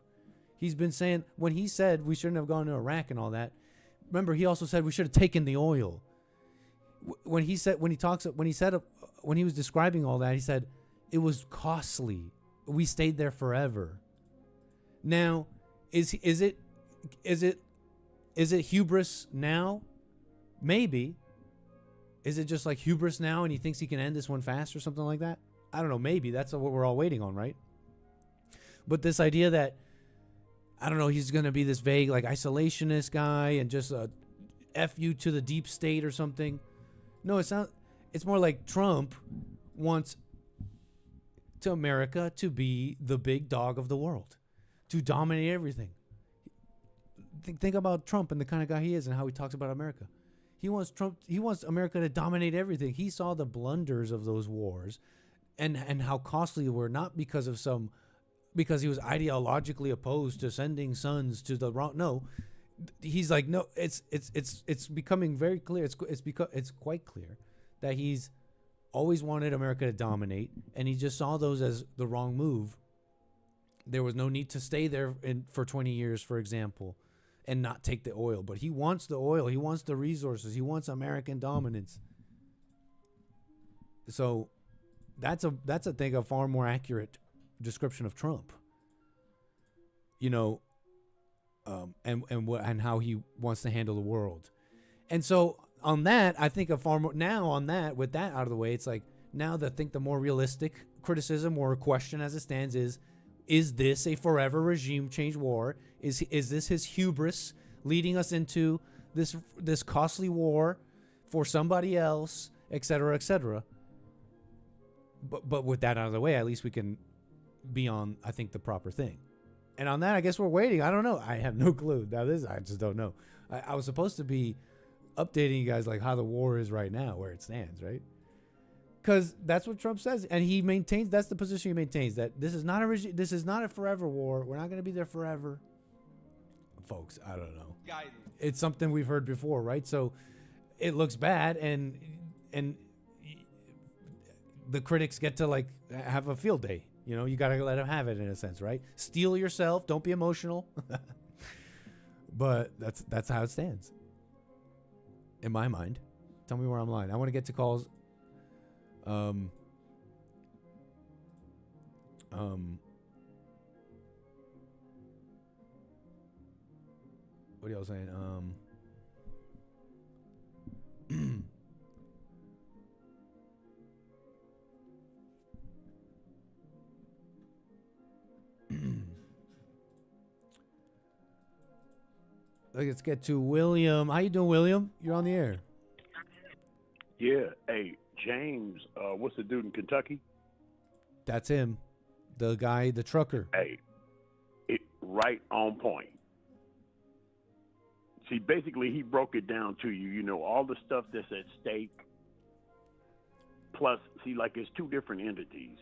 Speaker 1: He's been saying, when he said we shouldn't have gone to Iraq and all that, remember he also said we should have taken the oil. When he was describing all that, he said it was costly. We stayed there forever. Now, is it hubris now? Maybe. Is it just like hubris now and he thinks he can end this one fast or something like that? I don't know. Maybe. That's what we're all waiting on, right? But this idea that, I don't know, he's going to be this vague, like, isolationist guy and just F you to the deep state or something. No, it's not. It's more like Trump wants to America to be the big dog of the world, to dominate everything. Think about Trump and the kind of guy he is and how he talks about America. He wants America to dominate everything. He saw the blunders of those wars and how costly they were, not because he was ideologically opposed to sending sons to the wrong. No, he's like, no, it's becoming very clear. It's quite clear that he's always wanted America to dominate, and he just saw those as the wrong move. There was no need to stay there for 20 years, for example, and not take the oil. But he wants the oil. He wants the resources. He wants American dominance. So that's I think a far more accurate description of Trump. You know, and how he wants to handle the world. And so on that, I think with that out of the way, it's like now the more realistic criticism or question as it stands is this a forever regime change war? Is this his hubris leading us into this costly war for somebody else, et cetera, et cetera? But with that out of the way, at least we can be on, I think, the proper thing. And on that, I guess we're waiting. I don't know. I have no clue. I just don't know. I was supposed to be updating you guys like how the war is right now, where it stands, right? Because that's what Trump says, and he maintains. That's the position he maintains, that this is not a forever war. We're not going to be there forever, folks. I don't know.
Speaker 4: Guidance.
Speaker 1: It's something we've heard before, right? So it looks bad, and the critics get to like have a field day. You know, you got to let them have it in a sense, right? Steel yourself. Don't be emotional. But that's how it stands in my mind. Tell me where I'm lying. I want to get to calls. What are y'all saying? Let's get to William. How you doing, William? You're on the air.
Speaker 5: Yeah. Hey, James, what's the dude in Kentucky?
Speaker 1: That's him. The guy, the trucker.
Speaker 5: Hey, right on point. See, basically, he broke it down to you, you know, all the stuff that's at stake. Plus, see, like it's two different entities.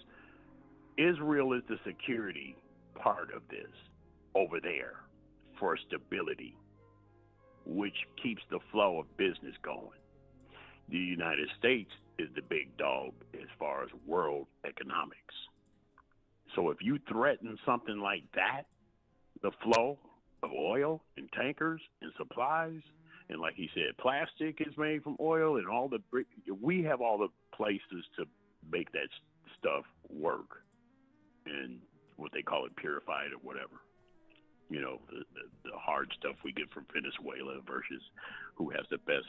Speaker 5: Israel is the security part of this over there for stability, which keeps the flow of business going. The United States is the big dog as far as world economics. So if you threaten something like that, the flow of oil and tankers and supplies, and like he said, plastic is made from oil, and we have all the places to make that stuff work, and what they call it purified or whatever. You know, the hard stuff we get from Venezuela versus who has the best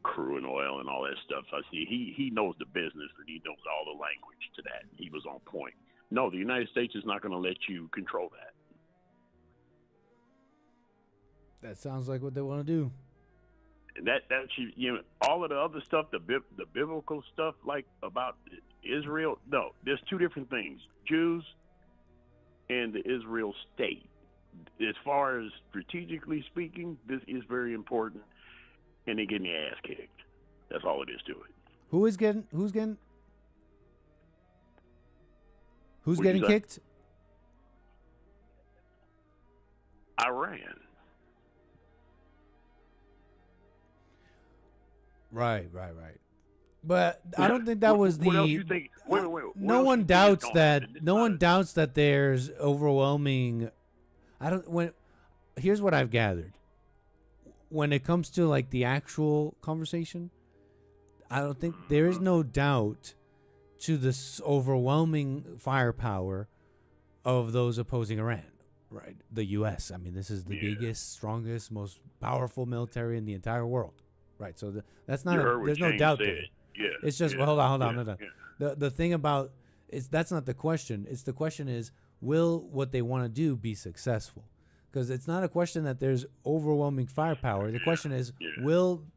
Speaker 5: crude and oil and all that stuff. So I see he knows the business, and he knows all the language to that. He was on point. No, the United States is not going to let you control that.
Speaker 1: That sounds like what they want to do.
Speaker 5: that you know, all of the other stuff, the biblical stuff, like about Israel. No, there's two different things: Jews and the Israel state. As far as strategically speaking, this is very important, and they're getting their ass kicked. That's all it is to it.
Speaker 1: Who's getting kicked?
Speaker 5: Iran.
Speaker 1: Right. But I don't think that was the.
Speaker 5: What else you think? Wait,
Speaker 1: no one doubts that. No one doubts that there's overwhelming. Here's what I've gathered. When it comes to like the actual conversation, I don't think there is no doubt to this overwhelming firepower of those opposing Iran. Right, the U.S. I mean, this is the biggest, strongest, most powerful military in the entire world. Right, so that's not. There's no doubt there.
Speaker 5: Yeah,
Speaker 1: it's just hold on. The thing about that's not the question. It's the question is, will what they want to do be successful? Because it's not a question that there's overwhelming firepower. The question is,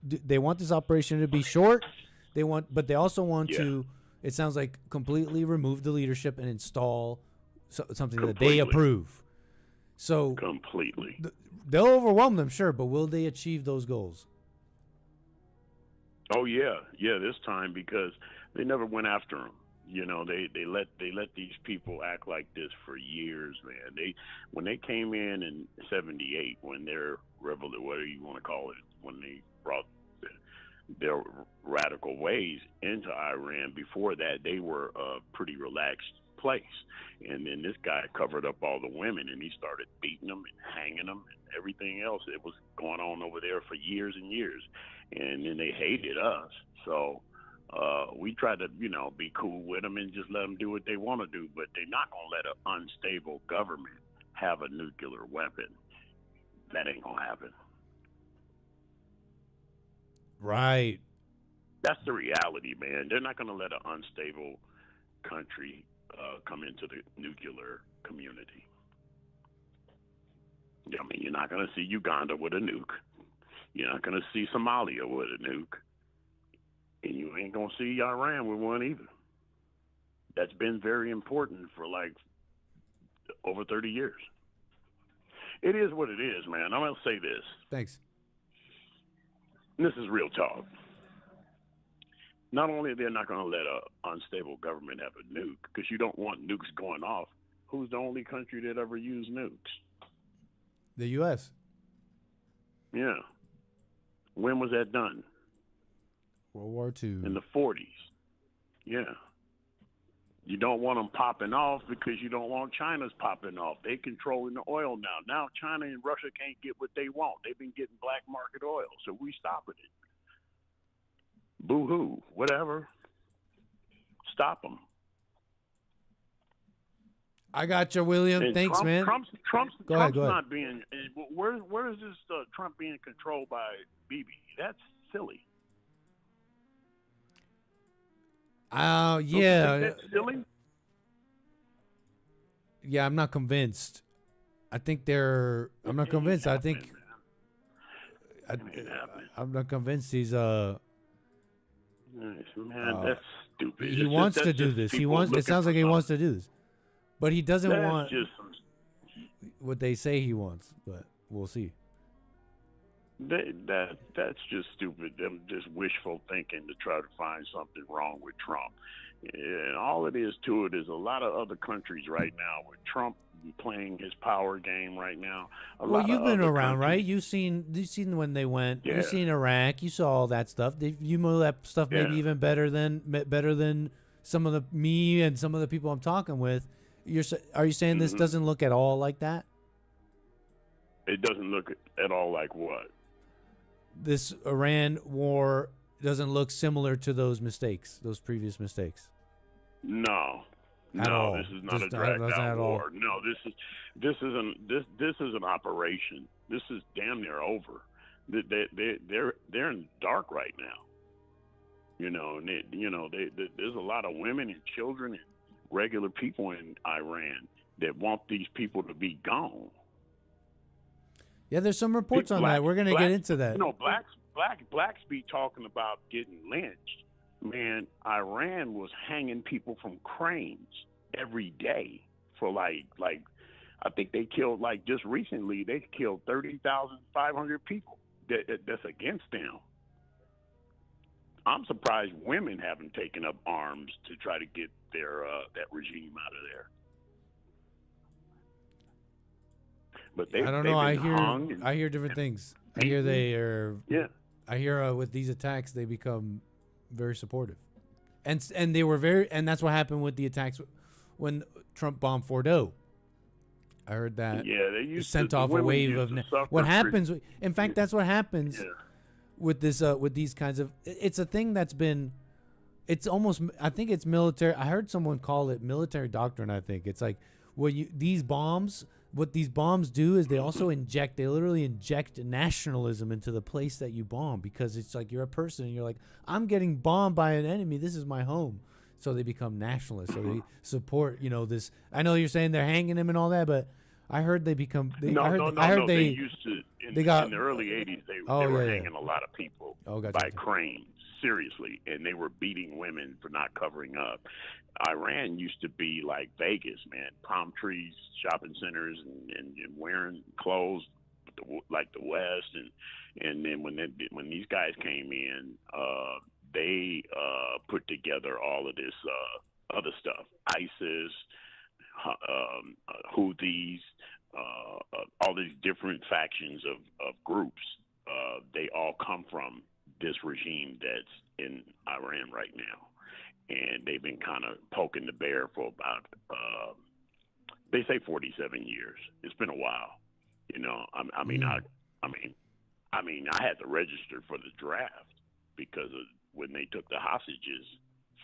Speaker 1: they want this operation to be short? But they also want to. It sounds like completely remove the leadership and install something that they approve. So
Speaker 5: completely,
Speaker 1: they'll overwhelm them, sure, but will they achieve those goals?
Speaker 5: Oh yeah, this time, because they never went after them. You know, they let these people act like this for years, man. When they came in '78, when their whatever you want to call it, when they brought their radical ways into Iran. Before that, they were a pretty relaxed place. And then this guy covered up all the women, and he started beating them and hanging them and everything else. It was going on over there for years and years. And then they hated us. So we tried to, be cool with them and just let them do what they want to do. But they're not going to let an unstable government have a nuclear weapon. That ain't going to happen.
Speaker 1: Right.
Speaker 5: That's the reality, man. They're not going to let an unstable country come into the nuclear community. I mean, you're not going to see Uganda with a nuke. You're not going to see Somalia with a nuke. And you ain't going to see Iran with one either. That's been very important for like over 30 years. It is what it is, man. I'm going to say this.
Speaker 1: Thanks.
Speaker 5: This is real talk. Not only they're not going to let an unstable government have a nuke, because you don't want nukes going off. Who's the only country that ever used nukes?
Speaker 1: The U.S.
Speaker 5: Yeah. When was that done?
Speaker 1: World War II.
Speaker 5: In the 40s. Yeah. You don't want them popping off because you don't want China's popping off. They controlling the oil now. Now China and Russia can't get what they want. They've been getting black market oil, so we stopping it. Boo-hoo, whatever. Stop them.
Speaker 1: I got you, William.
Speaker 5: And
Speaker 1: thanks, man.
Speaker 5: Trump's
Speaker 1: go ahead.
Speaker 5: not being. Where is this Trump being controlled by Bibi? That's silly.
Speaker 1: Yeah.
Speaker 5: That's silly.
Speaker 1: Yeah, I'm not convinced. I'm not convinced. I think. I'm not convinced he's
Speaker 5: Man, that's stupid.
Speaker 1: He wants to do this. It sounds like he wants to do this, but he doesn't want what they say he wants. But we'll see.
Speaker 5: That's just stupid. Them just wishful thinking to try to find something wrong with Trump. And all it is to it is a lot of other countries right now with Trump playing his power game right now.
Speaker 1: Well, you've been around, right? You've seen when they went.
Speaker 5: Yeah.
Speaker 1: You've seen Iraq. You saw all that stuff. You know that stuff maybe even better than some of me and some of the people I'm talking with. Are you saying this doesn't look at all like that?
Speaker 5: It doesn't look at all like what?
Speaker 1: This Iran war doesn't look similar to those previous mistakes.
Speaker 5: No, this is not a dragged out war. No, this is an operation. This is damn near over. They're in the dark right now. There's a lot of women and children and regular people in Iran that want these people to be gone.
Speaker 1: Yeah, there's some reports on that. We're going to get into that.
Speaker 5: Blacks blacks be talking about getting lynched. Man, Iran was hanging people from cranes every day for like I think they killed, like, just recently they killed 30,500 people that's against them. I'm surprised women haven't taken up arms to try to get their that regime out of there. But
Speaker 1: I don't know. I hear different things. I hear they are.
Speaker 5: Yeah.
Speaker 1: I hear with these attacks they become very supportive, and they were very, and that's what happened with the attacks when Trump bombed Fort O. I heard that.
Speaker 5: Yeah, they used
Speaker 1: sent
Speaker 5: to,
Speaker 1: off a wave of. What happens? In fact, that's what happens with this. With these kinds of. It's a thing that's been. It's almost. I think it's military. I heard someone call it military doctrine. I think it's like, well, these bombs. What these bombs do is they also inject. They literally inject nationalism into the place that you bomb, because it's like you're a person and you're like, I'm getting bombed by an enemy. This is my home. So they become nationalists. So they support. This. I know you're saying they're hanging him and all that, but I heard they become. I heard they
Speaker 5: used to. In the early '80s, they were hanging a lot of people by cranes. Seriously, and they were beating women for not covering up. Iran used to be like Vegas, man. Palm trees, shopping centers, and wearing clothes like the West. And then when these guys came in, they put together all of this other stuff: ISIS, Houthis, all these different factions of groups. They all come from this regime that's in Iran right now, and they've been kind of poking the bear for about they say 47 years. It's been a while, I mean I had to register for the draft because of when they took the hostages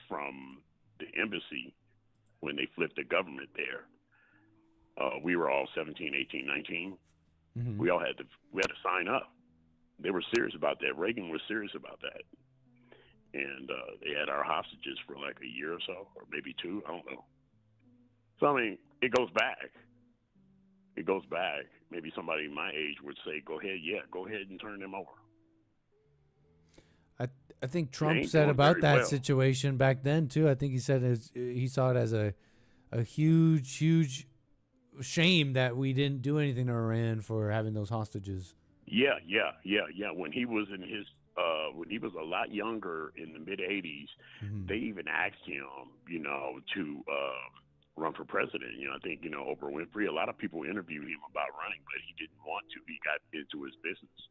Speaker 5: from the embassy when they flipped the government there. We were all 17, 18, 19. Mm-hmm. We had to sign up. They were serious about that. Reagan was serious about that. And they had our hostages for like a year or so, or maybe 2. I don't know. So, I mean, it goes back. It goes back. Maybe somebody my age would say, go ahead and turn them over.
Speaker 1: I think Trump said about that situation back then, too. I think he said he saw it as a huge, huge shame that we didn't do anything to Iran for having those hostages.
Speaker 5: Yeah. When he was when he was a lot younger in the mid '80s, mm-hmm. They even asked him, to run for president. I think Oprah Winfrey. A lot of people interviewed him about running, but he didn't want to. He got into his business,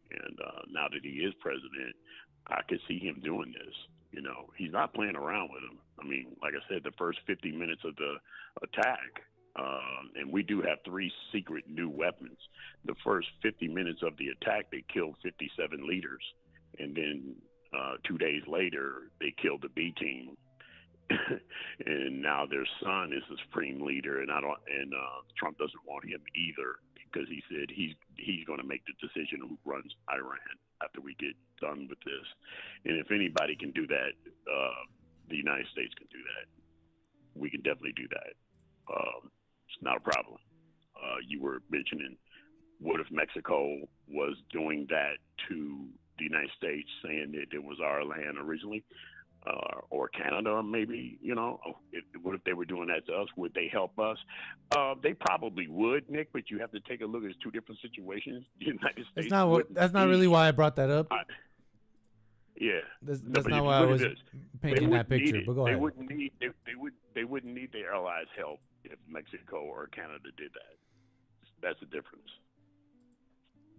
Speaker 5: and now that he is president, I could see him doing this. He's not playing around with him. I mean, like I said, the first 50 minutes of the attack. And we do have 3 secret new weapons. The first 50 minutes of the attack, they killed 57 leaders. And then 2 days later, they killed the B team. And now their son is the supreme leader. And Trump doesn't want him either, because he said he's going to make the decision who runs Iran after we get done with this. And if anybody can do that, the United States can do that. We can definitely do that. It's not a problem. You were mentioning, what if Mexico was doing that to the United States, saying that it was our land originally, or Canada, maybe, what if they were doing that to us? Would they help us? They probably would, Nick, but you have to take a look at two different situations. The United States.
Speaker 1: That's not really why I brought that up.
Speaker 5: Yeah,
Speaker 1: that's not why I was painting that picture. But go ahead.
Speaker 5: They wouldn't need their allies' help if Mexico or Canada did that. That's the difference.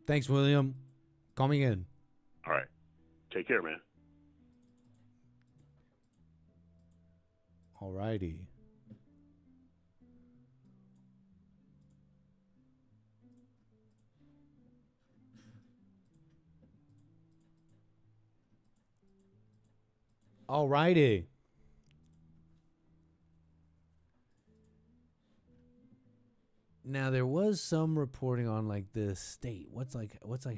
Speaker 1: Thanks, William. Call me in.
Speaker 5: All right. Take care, man.
Speaker 1: All righty. All righty. Now there was some reporting on like the state. What's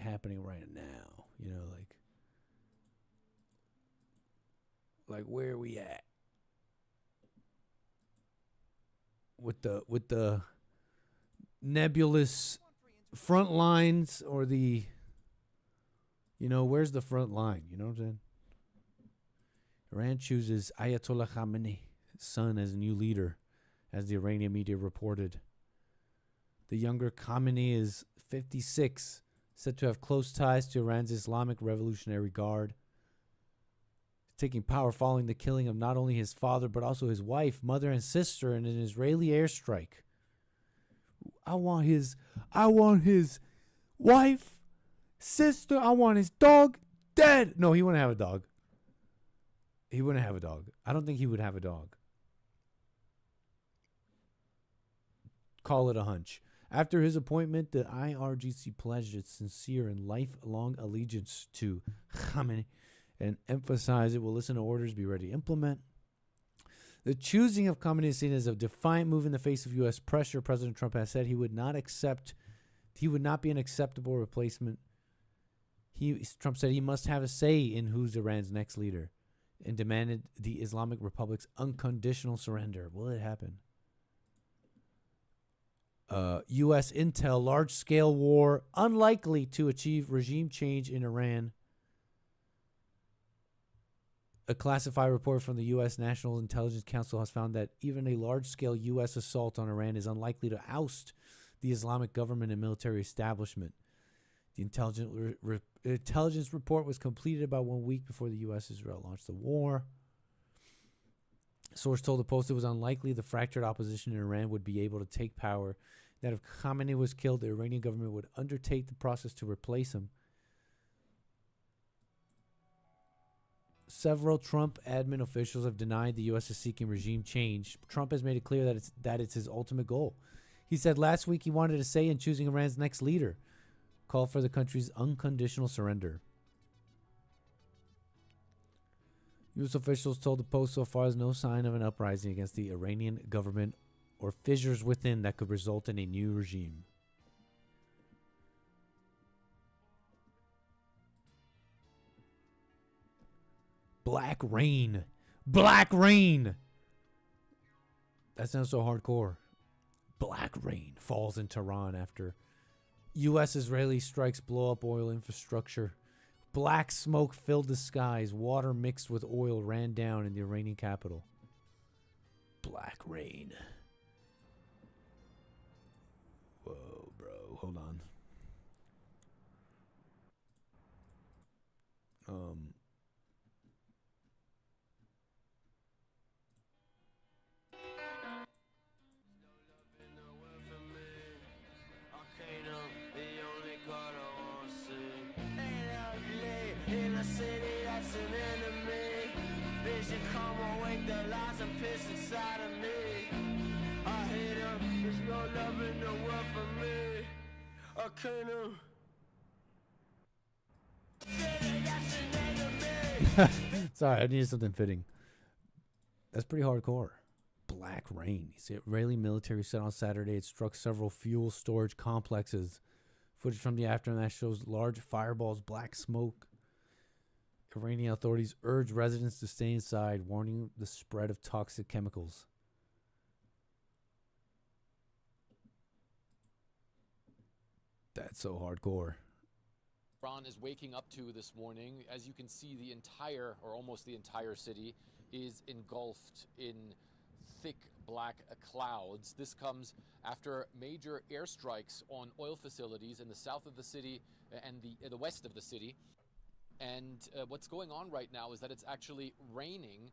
Speaker 1: happening right now? Like where are we at with the nebulous front lines or the You know, where's the front line? You know what I'm saying? Iran chooses Ayatollah Khamenei, his son, as new leader, as the Iranian media reported. The younger Khamenei is 56, said to have close ties to Iran's Islamic Revolutionary Guard. Taking power following the killing of not only his father, but also his wife, mother, and sister in an Israeli airstrike. I want his wife, sister, I want his dog dead. No, he wouldn't have a dog. He wouldn't have a dog. I don't think he would have a dog. Call it a hunch. After his appointment, the IRGC pledged its sincere and lifelong allegiance to Khamenei and emphasized it will listen to orders, be ready to implement. The choosing of Khamenei is seen as a defiant move in the face of U.S. pressure. President Trump has said he would not be an acceptable replacement. Trump said he must have a say in who's Iran's next leader and demanded the Islamic Republic's unconditional surrender. Will it happen? U.S. intel, large-scale war, unlikely to achieve regime change in Iran. A classified report from the U.S. National Intelligence Council has found that even a large-scale U.S. assault on Iran is unlikely to oust the Islamic government and military establishment. The intelligence report was completed about 1 week before the U.S.-Israel launched the war. A source told the Post it was unlikely the fractured opposition in Iran would be able to take power, that if Khamenei was killed, the Iranian government would undertake the process to replace him. Several Trump admin officials have denied the U.S. is seeking regime change. Trump has made it clear that it's his ultimate goal. He said last week he wanted a say in choosing Iran's next leader, called for the country's unconditional surrender. U.S. officials told the Post so far there's no sign of an uprising against the Iranian government or fissures within that could result in a new regime. Black rain. Black rain. That sounds so hardcore. Black rain falls in Tehran after U.S.-Israeli strikes blow up oil infrastructure. Black smoke filled the skies. Water mixed with oil ran down in the Iranian capital. Black rain. Whoa, bro. Hold on. Sorry, I needed something fitting. That's pretty hardcore. Black rain. The Israeli military said on Saturday it struck several fuel storage complexes. Footage from the aftermath shows large fireballs, black smoke. Iranian authorities urge residents to stay inside, warning the spread of toxic chemicals. That's so hardcore.
Speaker 4: Iran is waking up to this morning. As you can see, the entire, or almost the entire city is engulfed in thick black clouds. This comes after major airstrikes on oil facilities in the south of the city and the west of the city. And what's going on right now is that it's actually raining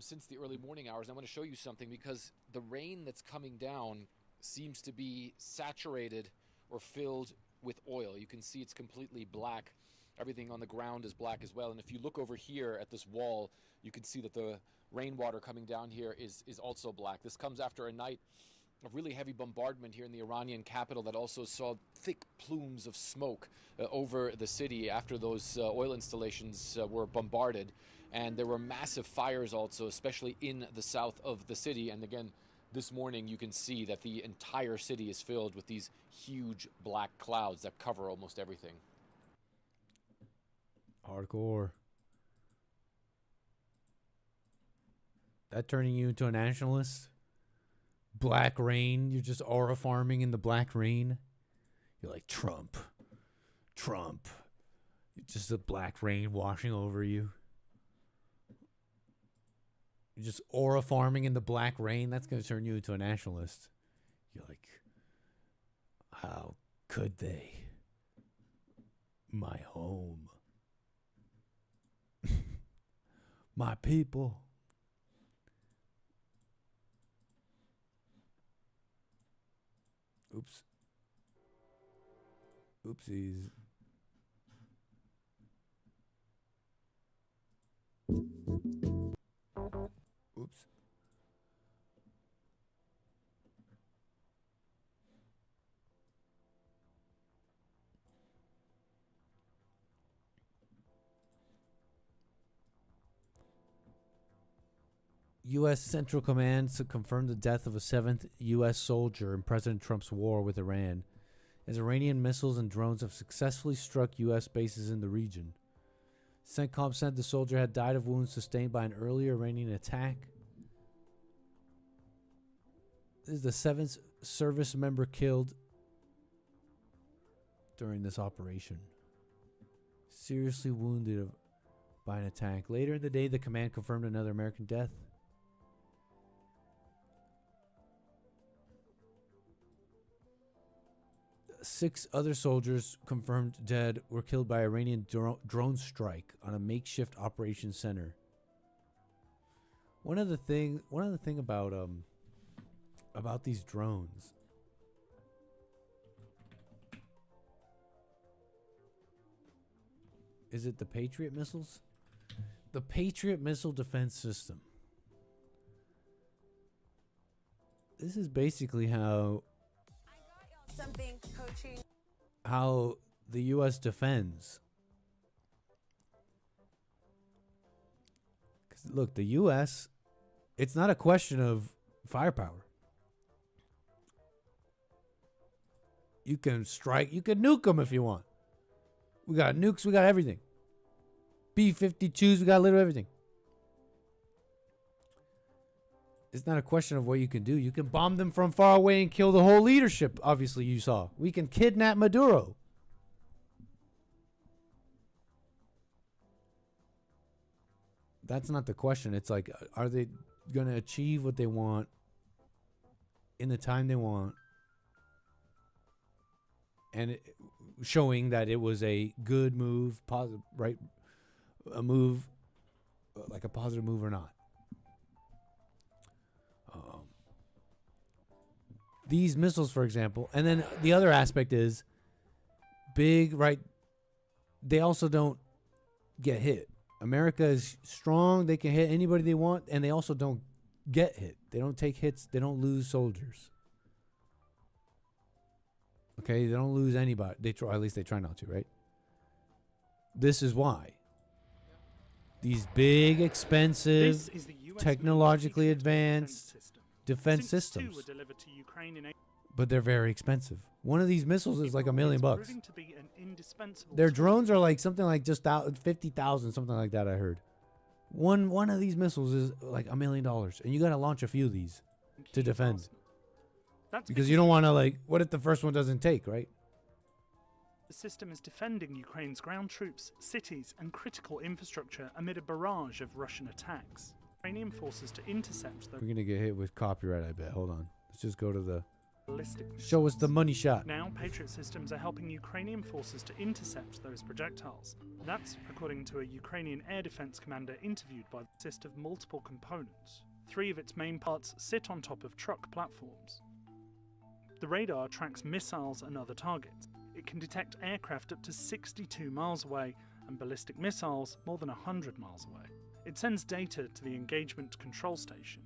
Speaker 4: since the early morning hours. I want to show you something because the rain that's coming down seems to be saturated or filled with oil. You can see it's completely black. Everything on the ground is black as well. And if you look over here at this wall, you can see that the rainwater coming down here is also black. This comes after a night of really heavy bombardment here in the Iranian capital that also saw thick plumes of smoke over the city after those oil installations were bombarded. And there were massive fires also, especially in the south of the city. And again, this morning you can see that the entire city is filled with these huge black clouds that cover almost everything.
Speaker 1: Hardcore. That turning you into a nationalist? Black rain. You're just aura farming in the black rain. You're like, Trump. Just the black rain washing over you. You're just aura farming in the black rain. That's going to turn you into a nationalist. You're like, how could they? My home. My people. Oops. Oopsies. Oops. U.S. Central Command to confirm the death of a 7th U.S. soldier in President Trump's war with Iran, as Iranian missiles and drones have successfully struck U.S. bases in the region. CENTCOM said the soldier had died of wounds sustained by an earlier Iranian attack. This is the 7th service member killed during this operation. Seriously wounded by an attack. Later in the day, the command confirmed another American death. Six other soldiers confirmed dead were killed by Iranian drone strike on a makeshift operations center. One other thing about these drones. Is it the Patriot missiles? The Patriot missile defense system. This is basically how the U.S. defends. Because look, the U.S., it's not a question of firepower. You can strike, you can nuke them if you want. We got nukes, we got everything. B-52s, we got a little everything. It's not a question of what you can do. You can bomb them from far away and kill the whole leadership, obviously, you saw. We can kidnap Maduro. That's not the question. It's like, are they going to achieve what they want in the time they want? And showing that it was a good move, positive, right? A move, like a positive move or not. These missiles, for example, and then the other aspect is big, right? They also don't get hit. America is strong. They can hit anybody they want, and they also don't get hit. They don't take hits. They don't lose soldiers. Okay, they don't lose anybody. They try, at least they try not to, right? This is why. These big, expensive, technologically advanced defense systems. But they're very expensive. One of these missiles is like $1 million. Their drones are like something like just 50,000, something like that, I heard. One of these missiles is like $1 million. And you got to launch a few of these to defend. Because you don't want to, like, what if the first one doesn't take, right?
Speaker 6: The system is defending Ukraine's ground troops, cities, and critical infrastructure amid a barrage of Russian attacks. Ukrainian forces to intercept the...
Speaker 1: We're going to get hit with copyright, I bet. Hold on. Let's just go to the...
Speaker 6: ballistic
Speaker 1: show us the money shot.
Speaker 6: Now, Patriot systems are helping Ukrainian forces to intercept those projectiles. That's according to a Ukrainian air defense commander interviewed by the list of multiple components. 3 of its main parts sit on top of truck platforms. The radar tracks missiles and other targets. It can detect aircraft up to 62 miles away and ballistic missiles more than 100 miles away. It sends data to the engagement control station.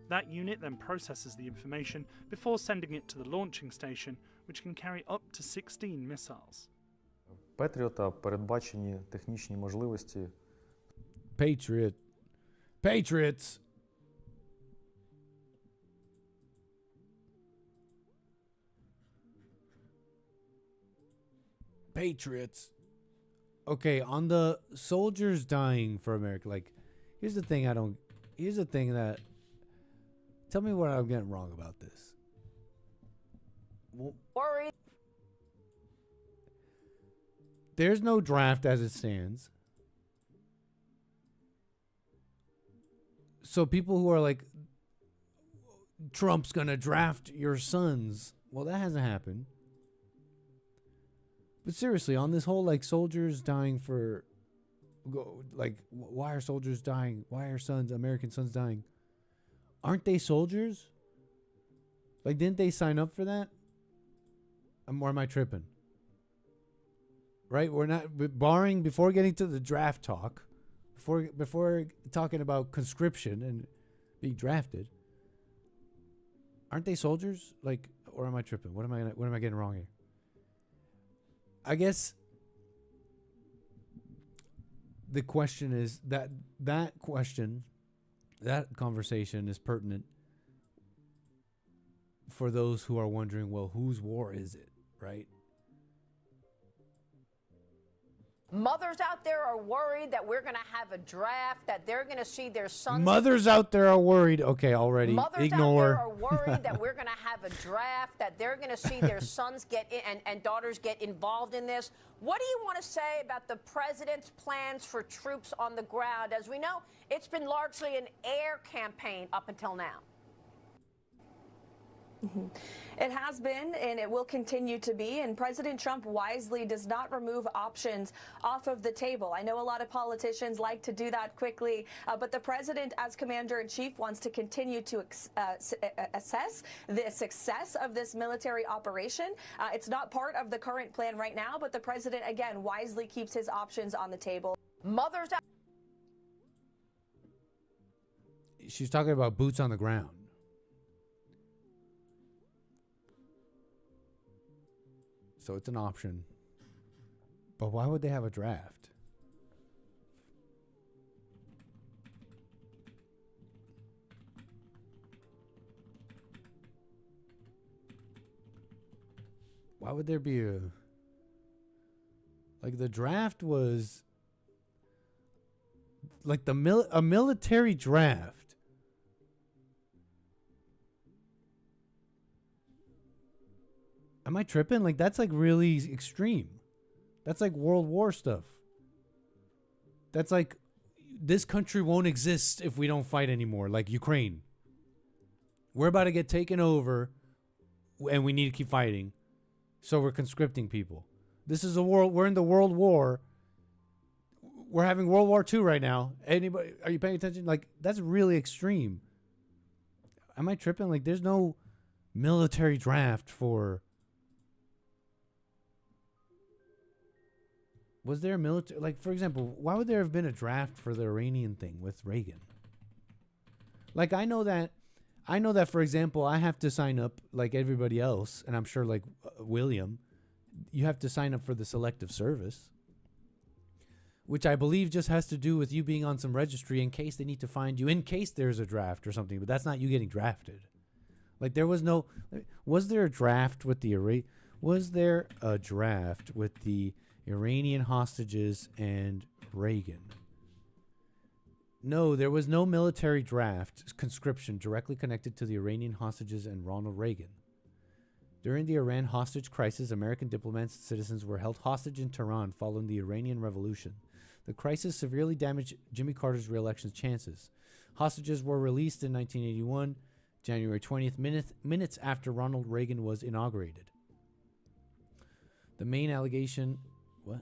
Speaker 6: That unit then processes the information before sending it to the launching station, which can carry up to 16 missiles.
Speaker 7: Петріота передбачені технічні можливості.
Speaker 1: Patriots. Okay, on the soldiers dying for America, like, here's the thing that, tell me what I'm getting wrong about this. there's no draft as it stands. So people who are like, Trump's gonna draft your sons. Well, that hasn't happened. But seriously, on this whole like soldiers dying for, like, why are soldiers dying? Why are American sons dying? Aren't they soldiers? Like, didn't they sign up for that? Or am I tripping? Right? We're not, barring, before getting to the draft talk, before talking about conscription and being drafted, aren't they soldiers? Like, or am I tripping? What am I getting wrong here? I guess the question is that conversation is pertinent for those who are wondering, well, whose war is it, right?
Speaker 8: Mothers out there are worried that we're going to have a draft, that they're going to see their sons.
Speaker 1: Mothers out there are worried. Okay, already.
Speaker 8: Mothers
Speaker 1: Ignore.
Speaker 8: out there are worried that we're going to have a draft, that they're going to see their sons get in and daughters get involved in this. What do you want to say about the president's plans for troops on the ground? As we know, it's been largely an air campaign up until now.
Speaker 9: It has been, and it will continue to be, and President Trump wisely does not remove options off of the table. I know a lot of politicians like to do that quickly, but the president, as commander-in-chief, wants to continue to assess the success of this military operation. It's not part of the current plan right now, but the president, again, wisely keeps his options on the table.
Speaker 8: Mothers out.
Speaker 1: She's talking about boots on the ground. So it's an option. But why would they have a draft? Why would there be a... Like, the draft was... Like, a military draft. Am I tripping? Like, that's like really extreme. That's like World War stuff. That's like, this country won't exist if we don't fight anymore. Like Ukraine. We're about to get taken over and we need to keep fighting. So we're conscripting people. This is a world, we're in the World War. We're having World War II right now. Anybody, are you paying attention? Like, that's really extreme. Am I tripping? Like, there's no military draft for... Was there a military... Like, for example, why would there have been a draft for the Iranian thing with Reagan? Like, I know that, for example, I have to sign up like everybody else, and I'm sure like William, you have to sign up for the selective service, which I believe just has to do with you being on some registry in case they need to find you, in case there's a draft or something, but that's not you getting drafted. Like, there was no... Was there a draft with the... Was there a draft with the Iranian hostages and Reagan? No, there was no military draft conscription directly connected to the Iranian hostages and Ronald Reagan. During the Iran hostage crisis, American diplomats and citizens were held hostage in Tehran following the Iranian Revolution. The crisis severely damaged Jimmy Carter's re-election chances. Hostages were released in 1981, January 20th, minutes after Ronald Reagan was inaugurated. The main allegation... What?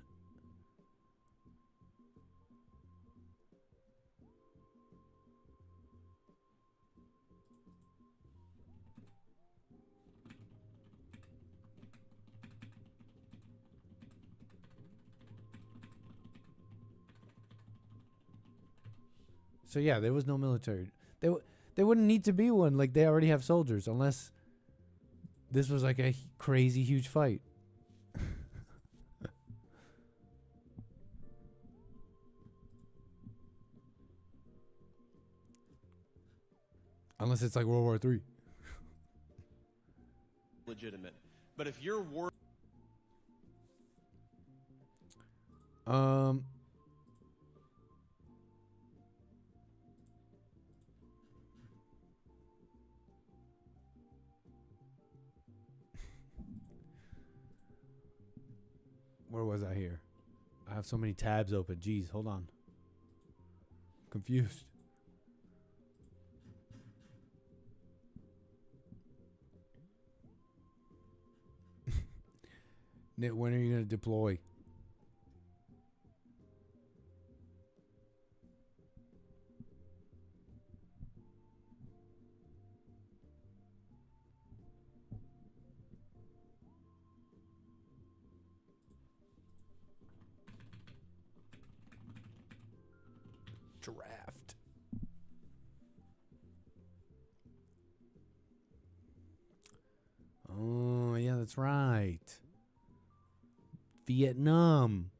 Speaker 1: So yeah, there was no military. They wouldn't need to be one. Like, they already have soldiers, unless this was like a crazy huge fight. Unless it's like World War III.
Speaker 10: Legitimate. But if you're worried...
Speaker 1: Where was I here? I have so many tabs open. Jeez, hold on. Confused. Nick, when are you going to deploy? Draft. Oh, yeah, that's right. Vietnam.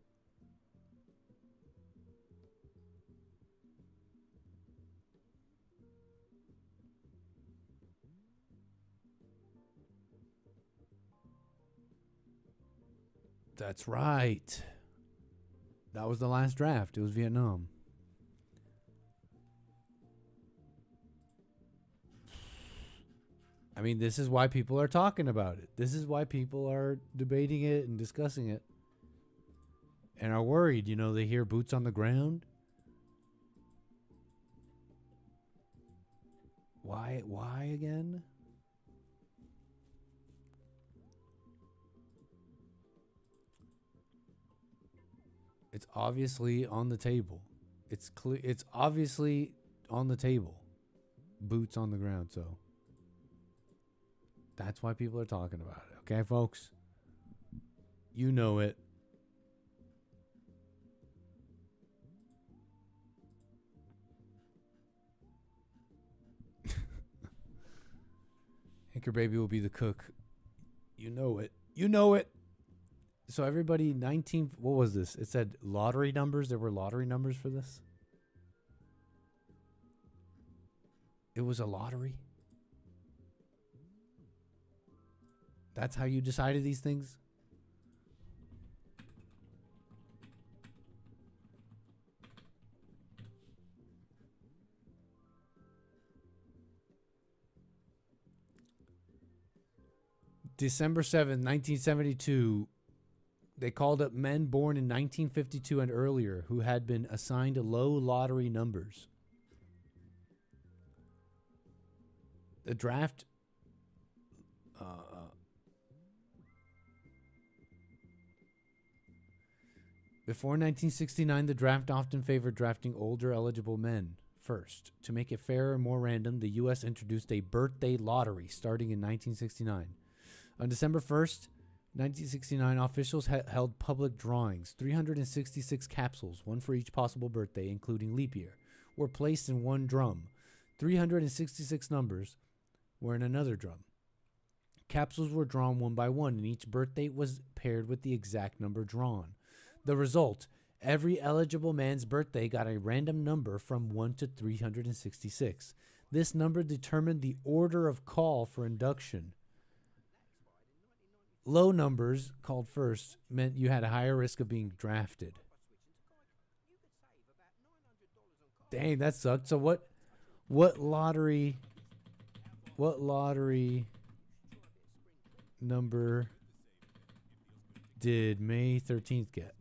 Speaker 1: That's right. That was the last draft. It was Vietnam. I mean, this is why people are talking about it. This is why people are debating it and discussing it and are worried. You know, they hear boots on the ground. Why again? It's obviously on the table. It's clear. It's obviously on the table. Boots on the ground, so that's why people are talking about it. Okay, folks? You know it. Anchor Baby will be the cook. You know it. You know it. So everybody, 19, what was this? It said lottery numbers. There were lottery numbers for this. It was a lottery. That's how you decided these things? December 7th, 1972, they called up men born in 1952 and earlier who had been assigned low lottery numbers. The draft before 1969, the draft often favored drafting older eligible men first. To make it fairer and more random, the U.S. introduced a birthday lottery starting in 1969. On December 1st, 1969, officials held public drawings. 366 capsules, one for each possible birthday, including leap year, were placed in one drum. 366 numbers were in another drum. Capsules were drawn one by one, and each birthday was paired with the exact number drawn. The result, every eligible man's birthday got a random number from 1 to 366. This number determined the order of call for induction. Low numbers, called first, meant you had a higher risk of being drafted. Dang, that sucked. So what lottery number did May 13th get?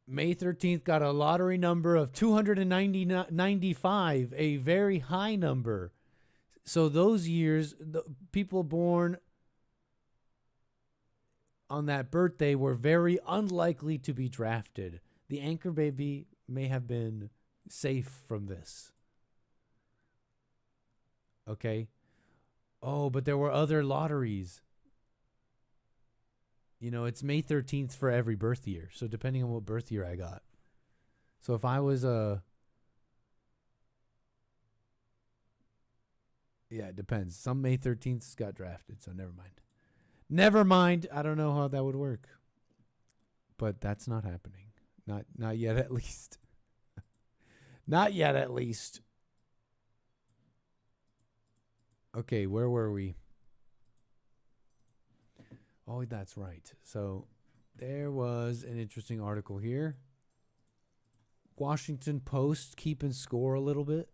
Speaker 1: May 13th got a lottery number of 295, a very high number. So those years, the people born on that birthday were very unlikely to be drafted. The Anchor Baby may have been safe from this. Okay? Oh, but there were other lotteries. You know, it's May 13th for every birth year. So depending on what birth year I got. So if I was yeah, it depends. Some May 13th got drafted, so never mind. Never mind. I don't know how that would work. But that's not happening. Not yet at least. Not yet at least. Okay, where were we? Oh, that's right. So there was an interesting article here. Washington Post keeping score a little bit.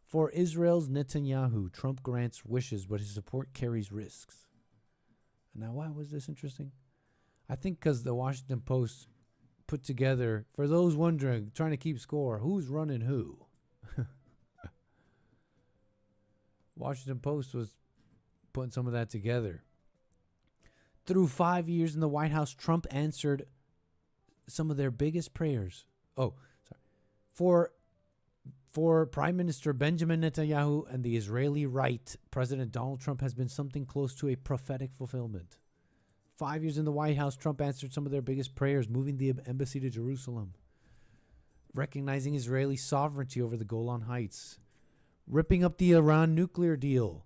Speaker 1: For Israel's Netanyahu, Trump grants wishes, but his support carries risks. Now, why was this interesting? I think because the Washington Post put together, for those wondering, trying to keep score, who's running who? Washington Post was putting some of that together. Through 5 years in the White House, Trump answered some of their biggest prayers. For Prime Minister Benjamin Netanyahu and the Israeli right, President Donald Trump has been something close to a prophetic fulfillment. 5 years in the White House, Trump answered some of their biggest prayers, moving the embassy to Jerusalem, recognizing Israeli sovereignty over the Golan Heights, ripping up the Iran nuclear deal.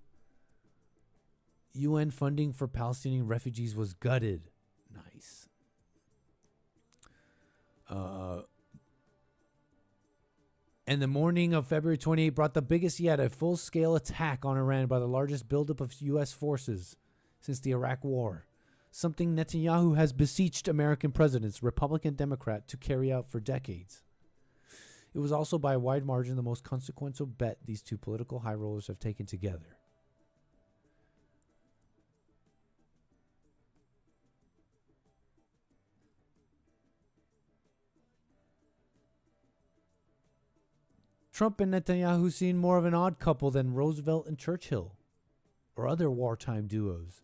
Speaker 1: UN funding for Palestinian refugees was gutted. Nice. And the morning of February 28 brought the biggest yet, a full-scale attack on Iran by the largest buildup of U.S. forces since the Iraq War, something Netanyahu has beseeched American presidents, Republican, Democrat, to carry out for decades. It was also by a wide margin the most consequential bet these two political high rollers have taken together. Trump and Netanyahu seem more of an odd couple than Roosevelt and Churchill, or other wartime duos.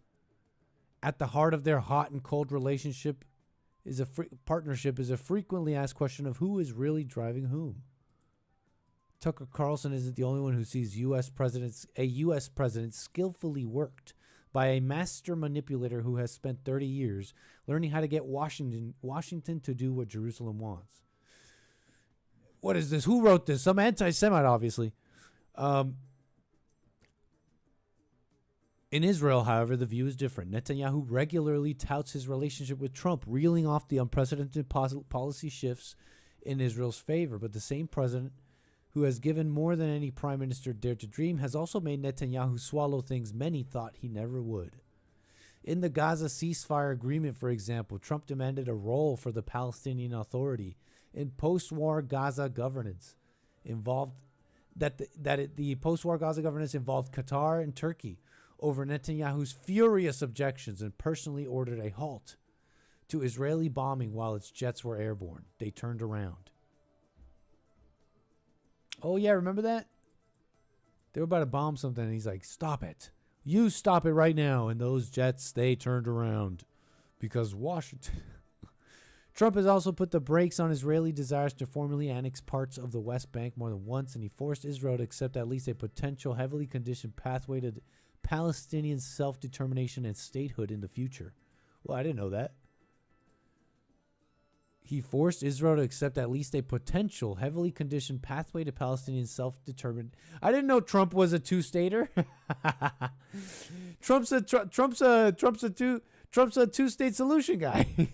Speaker 1: At the heart of their hot and cold relationship is partnership is a frequently asked question of who is really driving whom. Tucker Carlson isn't the only one who sees a U.S. president skillfully worked by a master manipulator who has spent 30 years learning how to get Washington to do what Jerusalem wants. What is this? Who wrote this? Some anti-Semite, obviously. In Israel, however, the view is different. Netanyahu regularly touts his relationship with Trump, reeling off the unprecedented policy shifts in Israel's favor. But the same president who has given more than any prime minister dared to dream has also made Netanyahu swallow things many thought he never would. In the Gaza ceasefire agreement, for example, Trump demanded a role for the Palestinian Authority in post-war Gaza governance involved the post-war Gaza governance involved Qatar and Turkey over Netanyahu's furious objections, and personally ordered a halt to Israeli bombing while its jets were airborne. They turned around. Oh yeah, remember that? They were about to bomb something and he's like, "Stop it. You stop it right now." And those jets, they turned around because Washington Trump has also put the brakes on Israeli desires to formally annex parts of the West Bank more than once, and he forced Israel to accept at least a potential heavily conditioned pathway to Palestinian self-determination and statehood in the future. Well, I didn't know that. He forced Israel to accept at least a potential heavily conditioned pathway to Palestinian self-determination. I didn't know Trump was a two-stater. Trump's a two-state solution guy.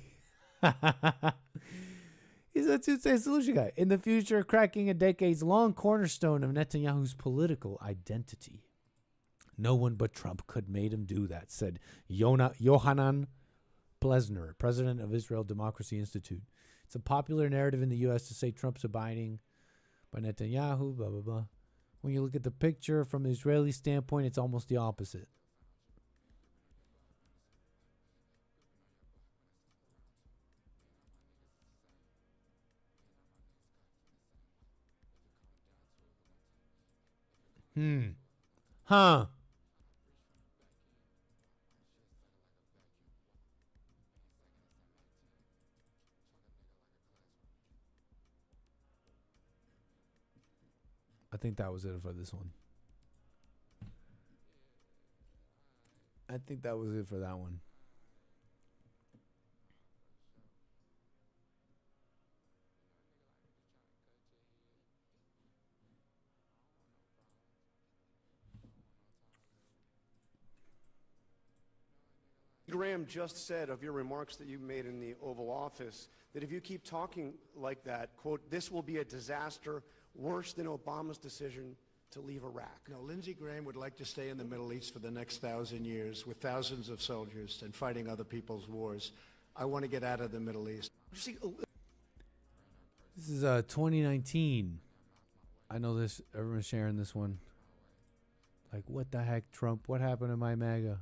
Speaker 1: He's a two-state solution guy. In the future, cracking a decades-long cornerstone of Netanyahu's political identity. No one but Trump could made him do that, said Yohanan Plesner, president of Israel Democracy Institute. It's a popular narrative in the U.S. to say Trump's abiding by Netanyahu, blah, blah, blah. When you look at the picture from the Israeli standpoint, it's almost the opposite. Huh. I think that was it for this one. I think that was it for that one.
Speaker 11: Graham just said of your remarks that you made in the Oval Office that if you keep talking like that, quote, this will be a disaster worse than Obama's decision to leave Iraq.
Speaker 3: No, Lindsey Graham would like to stay in the Middle East for the next 1,000 years with thousands of soldiers and fighting other people's wars. I want to get out of the Middle East.
Speaker 1: This is 2019. I know this. Everyone's sharing this one. Like, what the heck, Trump? What happened to my MAGA?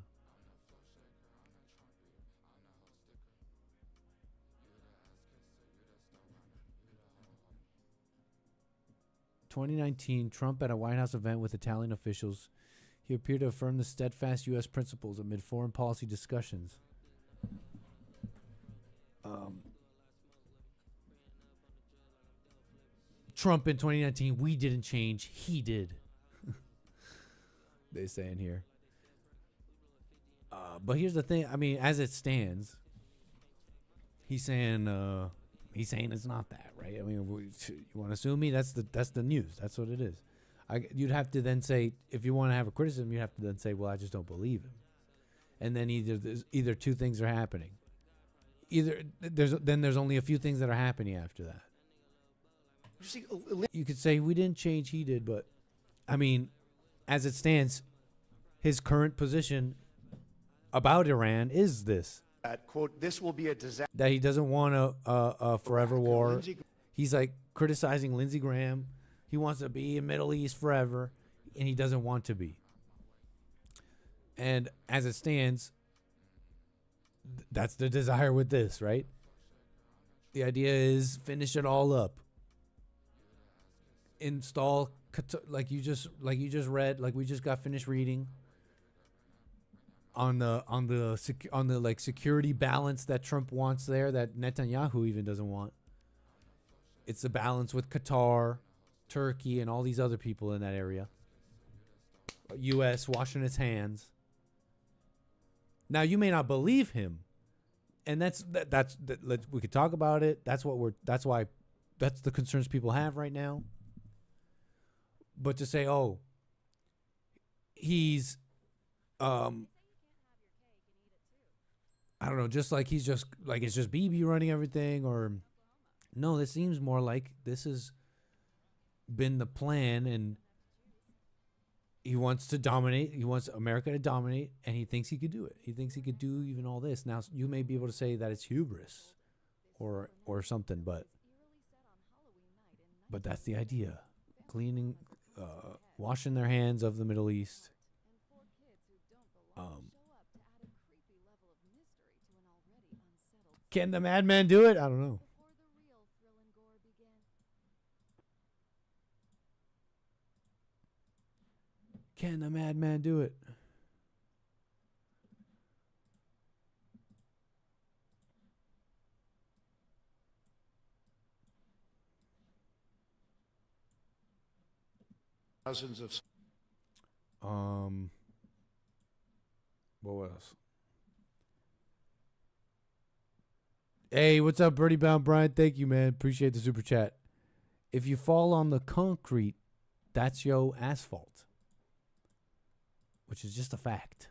Speaker 1: "2019, Trump at a White House event with Italian officials. He appeared to affirm the steadfast U.S. principles amid foreign policy discussions." Trump in 2019, we didn't change, he did. They say in here. But here's the thing. I mean, as it stands, he's saying it's not that, right? I mean, you want to sue me? That's the news. That's what it is. You'd have to then say, if you want to have a criticism, you'd have to then say, well, I just don't believe him. And then either two things are happening. Either there's only a few things that are happening after that. You could say we didn't change, he did, but I mean, as it stands, his current position about Iran is this.
Speaker 11: That, quote, this will be a disaster.
Speaker 1: That he doesn't want a forever war. He's like criticizing Lindsey Graham. He wants to be in Middle East forever, and he doesn't want to be. And as it stands, that's the desire with this, right? The idea is finish it all up. Install, like you just read, like we just got finished reading on the like security balance that Trump wants there, that Netanyahu even doesn't want. It's the balance with Qatar, Turkey, and all these other people in that area. U.S. washing its hands. Now you may not believe him, and that's we could talk about it. That's the concerns people have right now. But to say, oh, he's, I don't know, just like he's just like it's just Bibi running everything, or no, this seems more like this has been the plan, and he wants to dominate. He wants America to dominate, and he thinks he could do it. He thinks he could do even all this. Now, you may be able to say that it's hubris or something, but that's the idea. Cleaning, washing their hands of the Middle East. Can the madman do it? I don't know. Can the madman do it?
Speaker 3: Thousands of.
Speaker 1: What else? Hey, what's up, Birdie Bound Brian? Thank you, man. Appreciate the super chat. If you fall on the concrete, that's your asphalt, which is just a fact.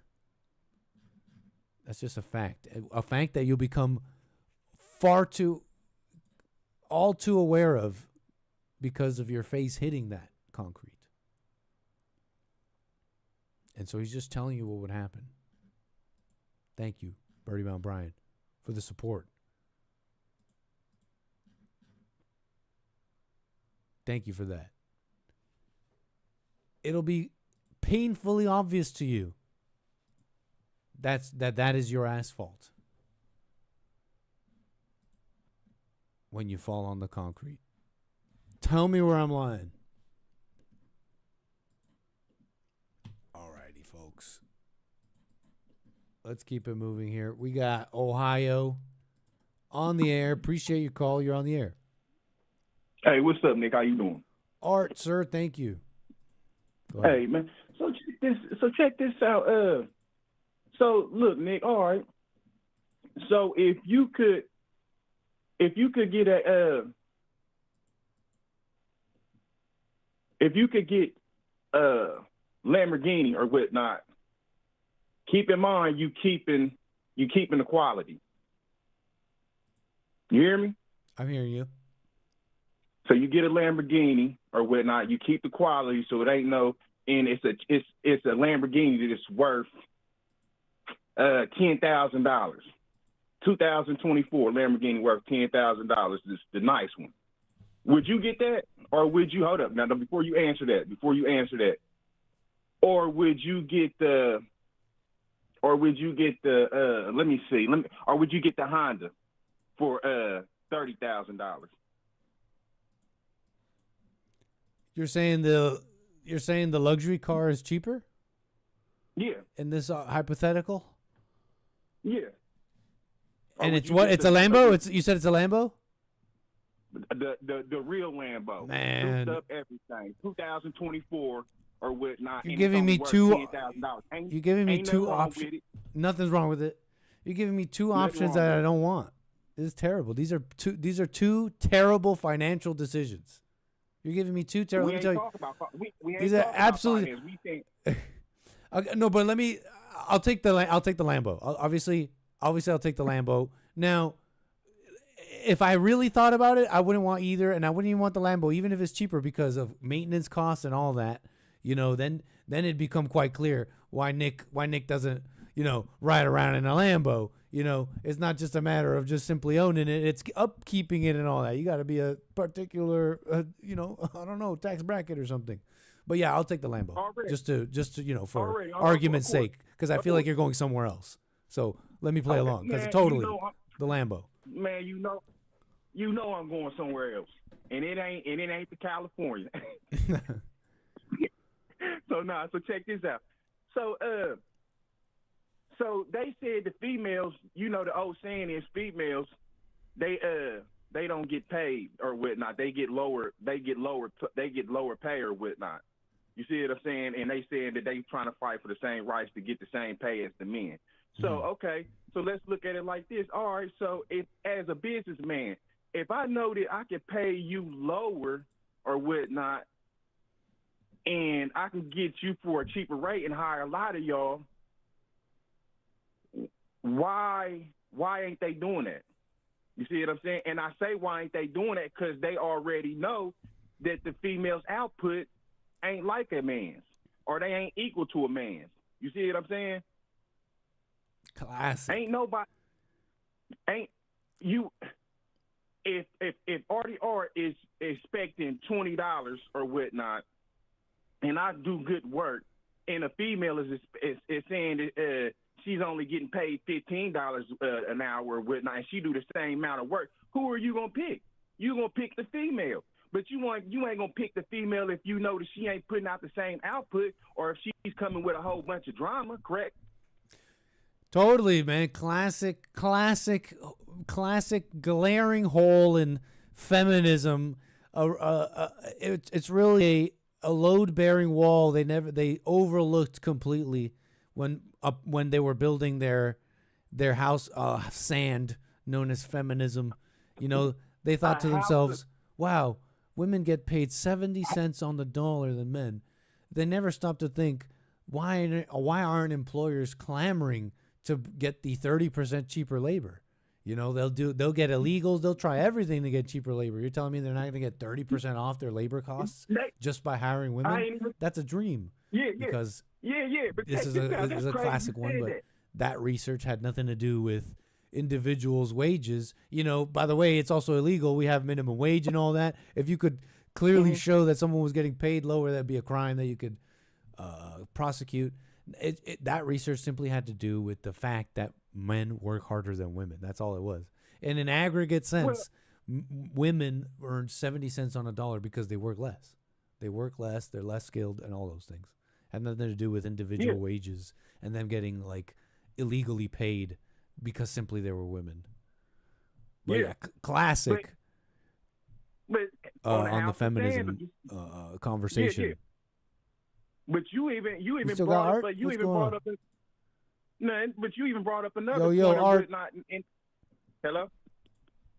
Speaker 1: That's just a fact. A fact that you'll become all too aware of because of your face hitting that concrete. And so he's just telling you what would happen. Thank you, Birdie Bound Brian, for the support. Thank you for that. It'll be painfully obvious to you that is your asphalt when you fall on the concrete. Tell me where I'm lying. Alrighty, folks. Let's keep it moving here. We got Ohio on the air. Appreciate your call. You're on the air.
Speaker 12: Hey, what's up, Nick? How you doing?
Speaker 1: Art, sir. Thank you.
Speaker 12: Hey, man. So check this out. So look, Nick. All right. So if you could get a Lamborghini or whatnot, keep in mind you keeping the quality. You hear me?
Speaker 1: I'm hearing you.
Speaker 12: So you get a Lamborghini or whatnot, you keep the quality, so it ain't no, and it's a Lamborghini that's worth $10,000. 2024 Lamborghini worth $10,000. This the nice one. Would you get that, or would you hold up now? Before you answer that, or would you get the, or would you get the? Let me see. Or would you get the Honda for $30,000?
Speaker 1: You're saying the luxury car is cheaper?
Speaker 12: Yeah.
Speaker 1: In this hypothetical?
Speaker 12: Yeah.
Speaker 1: And it's what? It's a Lambo? You said it's a Lambo?
Speaker 12: The real Lambo.
Speaker 1: Man.
Speaker 12: Souped up everything. 2024 or whatnot.
Speaker 1: You're giving me two. You're giving me two options.
Speaker 12: Nothing's
Speaker 1: wrong with it. You're giving me two options that I don't want. This is terrible. These are two terrible financial decisions. You're giving me two terrible. Let me tell you. These are absolutely. No, but I'll take the Lambo. Obviously, I'll take the Lambo. Now, if I really thought about it, I wouldn't want either, and I wouldn't even want the Lambo, even if it's cheaper, because of maintenance costs and all that. Then it'd become quite clear why Nick doesn't, ride around in a Lambo. It's not just a matter of just simply owning it; it's upkeeping it and all that. You got to be a particular, I don't know, tax bracket or something. But yeah, I'll take the Lambo just to for argument's sake, because I feel like you're going somewhere else. So let me play along, because totally the Lambo.
Speaker 12: Man, you know I'm going somewhere else, and it ain't the California. So check this out. So they said the females, the old saying is females, they don't get paid or whatnot. They get lower pay or whatnot. You see what I'm saying? And they said that they trying to fight for the same rights to get the same pay as the men. So, okay, so let's look at it like this. All right, so if as a businessman, if I know that I can pay you lower or whatnot, and I can get you for a cheaper rate and hire a lot of y'all, why ain't they doing that? You see what I'm saying? And I say why ain't they doing that? Because they already know that the female's output ain't like a man's, or they ain't equal to a man's. You see what I'm saying?
Speaker 1: Classic.
Speaker 12: If Artie Art is expecting $20 or whatnot, and I do good work, and a female is saying that she's only getting paid $15 an hour or whatnot, and she do the same amount of work, who are you gonna pick? You gonna pick the female. But you ain't gonna pick the female if you know that she ain't putting out the same output, or if she's coming with a whole bunch of drama, correct?
Speaker 1: Totally, man. Classic glaring hole in feminism. It's really a load-bearing wall they overlooked completely when they were building their house sand, known as feminism. They thought to themselves, wow, women get paid 70 cents on the dollar than men. They never stopped to think, why aren't employers clamoring to get the 30% cheaper labor? They'll get illegals. They'll try everything to get cheaper labor. You're telling me they're not going to get 30% off their labor costs just by hiring women? That's a dream.
Speaker 12: Yeah.
Speaker 1: Because
Speaker 12: But
Speaker 1: this is a classic one, but that research had nothing to do with individuals' wages. By the way, it's also illegal. We have minimum wage and all that. If you could clearly show that someone was getting paid lower, that'd be a crime that you could prosecute. That research simply had to do with the fact that men work harder than women. That's all it was. In an aggregate sense, women earn 70 cents on a dollar because they work less. They're less skilled, and all those things. Had nothing to do with individual wages and them getting illegally paid because simply they were women. But classic
Speaker 12: But
Speaker 1: on the feminism conversation.
Speaker 12: Yeah. But you even
Speaker 1: still
Speaker 12: brought
Speaker 1: got
Speaker 12: up
Speaker 1: Art?
Speaker 12: you
Speaker 1: What's
Speaker 12: even
Speaker 1: going
Speaker 12: brought
Speaker 1: on?
Speaker 12: up but you even brought up another
Speaker 1: Yo,
Speaker 12: point of
Speaker 1: Art.
Speaker 12: not in, hello?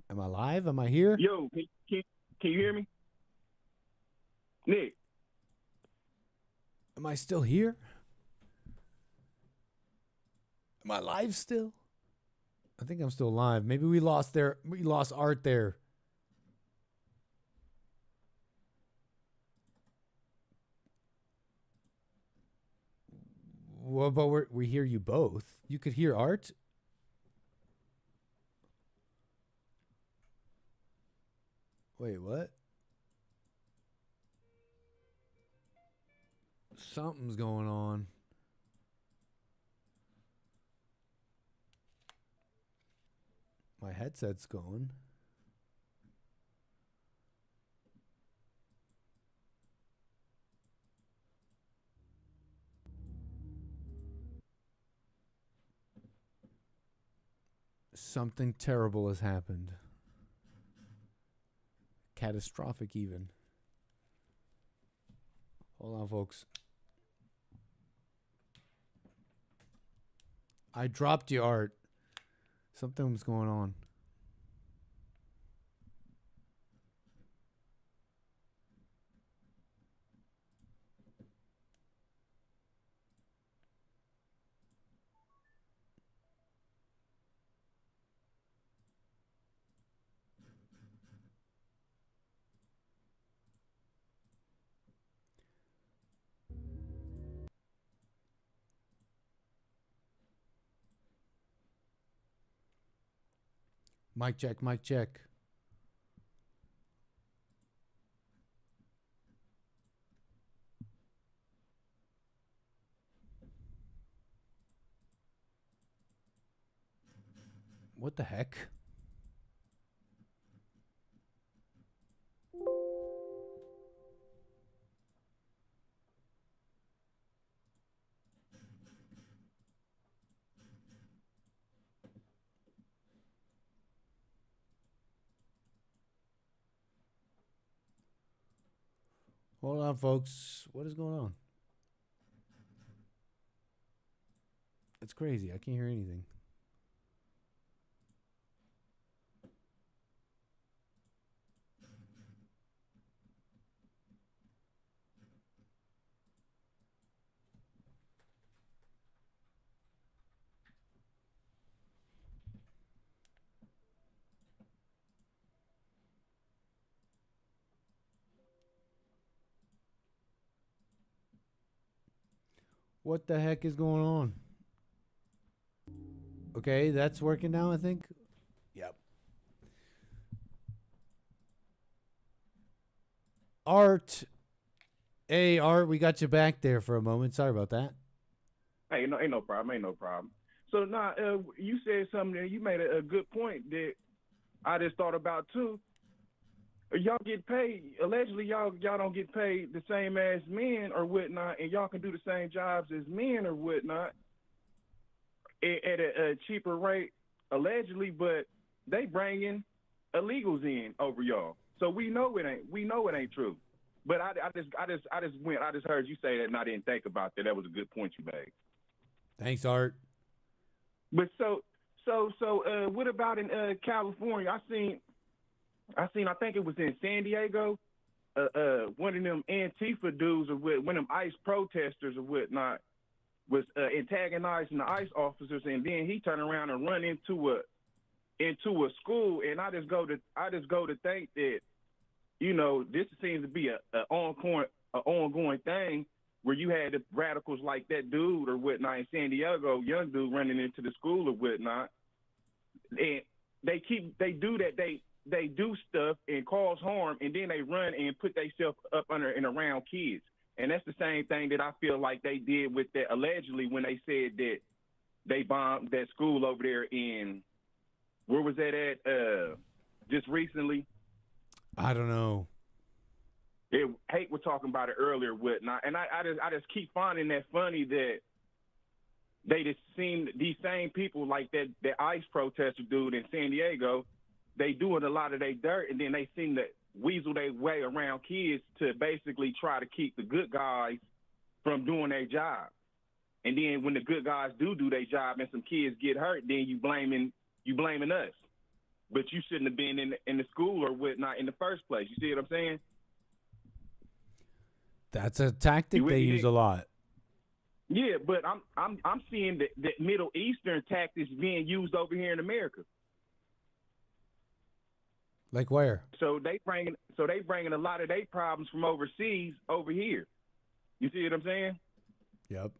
Speaker 1: Am I live? Am I here?
Speaker 12: Yo, can you hear me? Nick.
Speaker 1: Am I still here? Am I live still? I think I'm still live. Maybe we lost Art there. Well, but we hear you both. You could hear Art. Wait, what? Something's going on. My headset's going. Something terrible has happened. Catastrophic, even. Hold on, folks. I dropped you, Art. Something was going on. Mic check, mic check. What the heck? Hold on, folks. What is going on? It's crazy. I can't hear anything. What the heck is going on? Okay, that's working now, I think. Yep. Art. Hey, Art, we got you back there for a moment. Sorry about that.
Speaker 12: Hey, no, ain't no problem. Ain't no problem. So now, you said something there. You made a good point that I just thought about too. Y'all get paid. Allegedly, y'all don't get paid the same as men or whatnot, and y'all can do the same jobs as men or whatnot at a cheaper rate, allegedly. But they bringing illegals in over y'all, so we know it ain't true. But I just heard you say that, and I didn't think about that. That was a good point you made.
Speaker 1: Thanks, Art.
Speaker 12: But so what about in California? I think it was in San Diego. One of them Antifa dudes or one of them ICE protesters or whatnot was antagonizing the ICE officers, and then he turned around and run into a school. And I just go to think that, you know, this seems to be an ongoing thing where you had the radicals like that dude or whatnot in San Diego, young dude running into the school or whatnot, and they do stuff and cause harm, and then they run and put themselves up under and around kids. And that's the same thing that I feel like they did with that allegedly when they said that they bombed that school over there in, where was that at, just recently?
Speaker 1: I don't know.
Speaker 12: Hake was talking about it earlier, whatnot, and I just keep finding that funny that they just seem, these same people like that ICE protester dude in San Diego, they doing a lot of their dirt, and then they seem to weasel their way around kids to basically try to keep the good guys from doing their job. And then when the good guys do their job and some kids get hurt, then you blaming us. But you shouldn't have been in the school or whatnot in the first place. You see what I'm saying?
Speaker 1: That's a tactic they use a lot.
Speaker 12: Yeah, but I'm seeing that Middle Eastern tactics being used over here in America.
Speaker 1: Like where?
Speaker 12: So they bringing a lot of their problems from overseas over here. You see what I'm saying?
Speaker 1: Yep.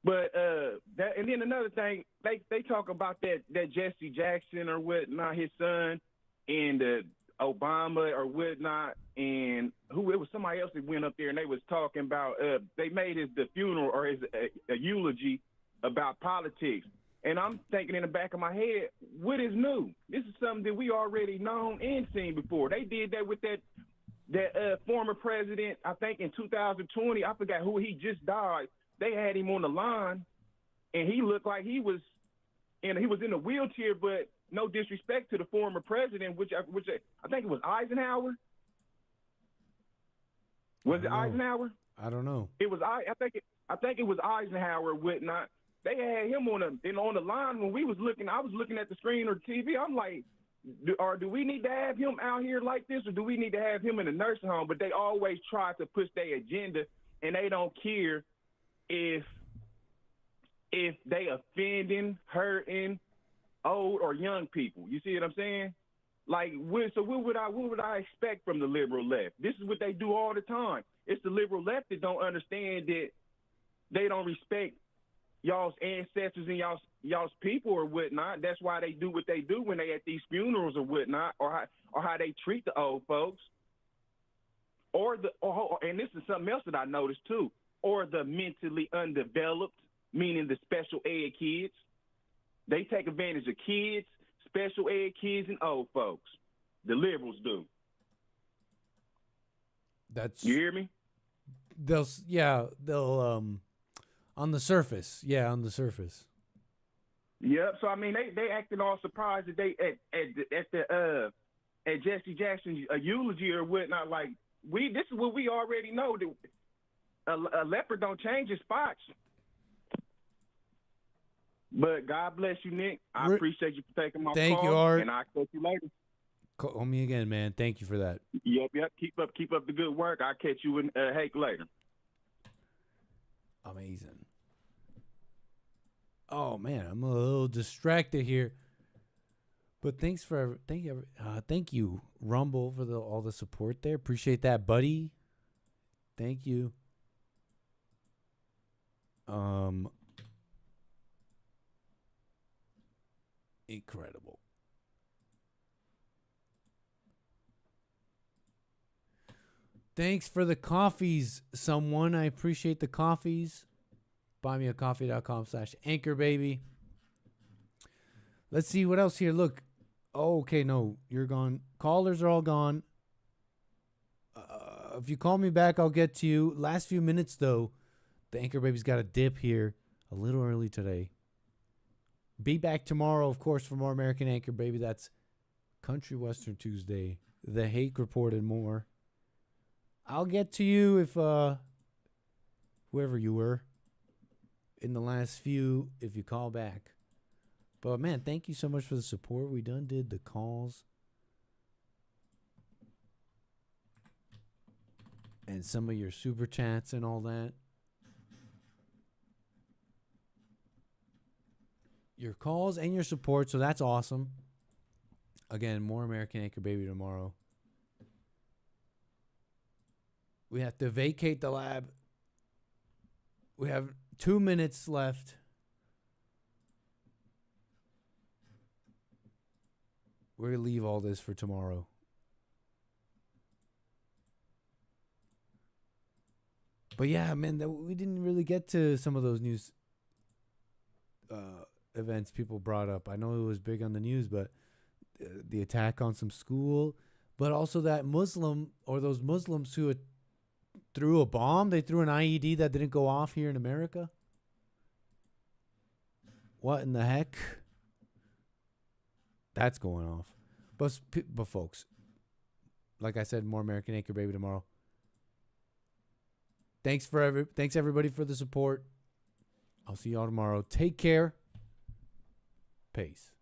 Speaker 12: But and then another thing, they talk about that Jesse Jackson or whatnot, his son, and Obama or whatnot, and who it was somebody else that went up there and they was talking about they made the funeral or his a eulogy about politics. And I'm thinking in the back of my head, what is new? This is something that we already known and seen before. They did that with that former president, I think in 2020. I forgot who, he just died. They had him on the line, and he looked like he was in a wheelchair, but no disrespect to the former president, which I think it was Eisenhower. Was it Eisenhower?
Speaker 1: I don't know.
Speaker 12: It was I think it was Eisenhower or whatnot. They had him on the line when we was looking. I was looking at the screen or TV. I'm like, do we need to have him out here like this, or do we need to have him in a nursing home? But they always try to push their agenda, and they don't care if they offending, hurting old or young people. You see what I'm saying? Like, what would I expect from the liberal left? This is what they do all the time. It's the liberal left that don't understand that they don't respect y'all's ancestors and y'all's people or whatnot. That's why they do what they do when they at these funerals or whatnot, or how they treat the old folks. And this is something else that I noticed too, or the mentally undeveloped, meaning the special ed kids. They take advantage of kids, special ed kids, and old folks. The liberals do. You hear me?
Speaker 1: They'll on the surface. Yeah, on the surface.
Speaker 12: Yep. So I mean, they acting all surprised that they at Jesse Jackson's eulogy or whatnot. Like, this is what we already know, that a leopard don't change his spots. But God bless you, Nick. I appreciate you for taking my call.
Speaker 1: Thank you, Art.
Speaker 12: And I'll catch you later.
Speaker 1: Call me again, man. Thank you for that.
Speaker 12: Yep. Keep up the good work. I'll catch you in Hake later.
Speaker 1: Amazing. Oh man, I'm a little distracted here. But thank you, Rumble, for all the support there. Appreciate that, buddy. Thank you. Incredible. Thanks for the coffees, someone. I appreciate the coffees. Buymeacoffee.com/anchor, baby. Let's see what else here. Look. Oh, okay, no, you're gone. Callers are all gone. If you call me back, I'll get to you. Last few minutes, though, the Anchor Baby's got a dip here a little early today. Be back tomorrow, of course, for more American Anchor Baby. That's Country Western Tuesday, the Hake Report, and more. I'll get to you if whoever you were in the last few, if you call back. But man, thank you so much for the support. We done did the calls and some of your super chats and all that. Your calls and your support, so that's awesome. Again, more American Anchor Baby tomorrow. We have to vacate the lab. We have 2 minutes left. We're going to leave all this for tomorrow. But yeah, man, we didn't really get to some of those news events people brought up. I know it was big on the news, but the attack on some school, but also that Muslim, or those Muslims who threw a bomb. They threw an IED that didn't go off here in America. What in the heck? That's going off. But folks, like I said, more American Anchor Baby tomorrow. Thanks everybody for the support. I'll see y'all tomorrow. Take care. Peace.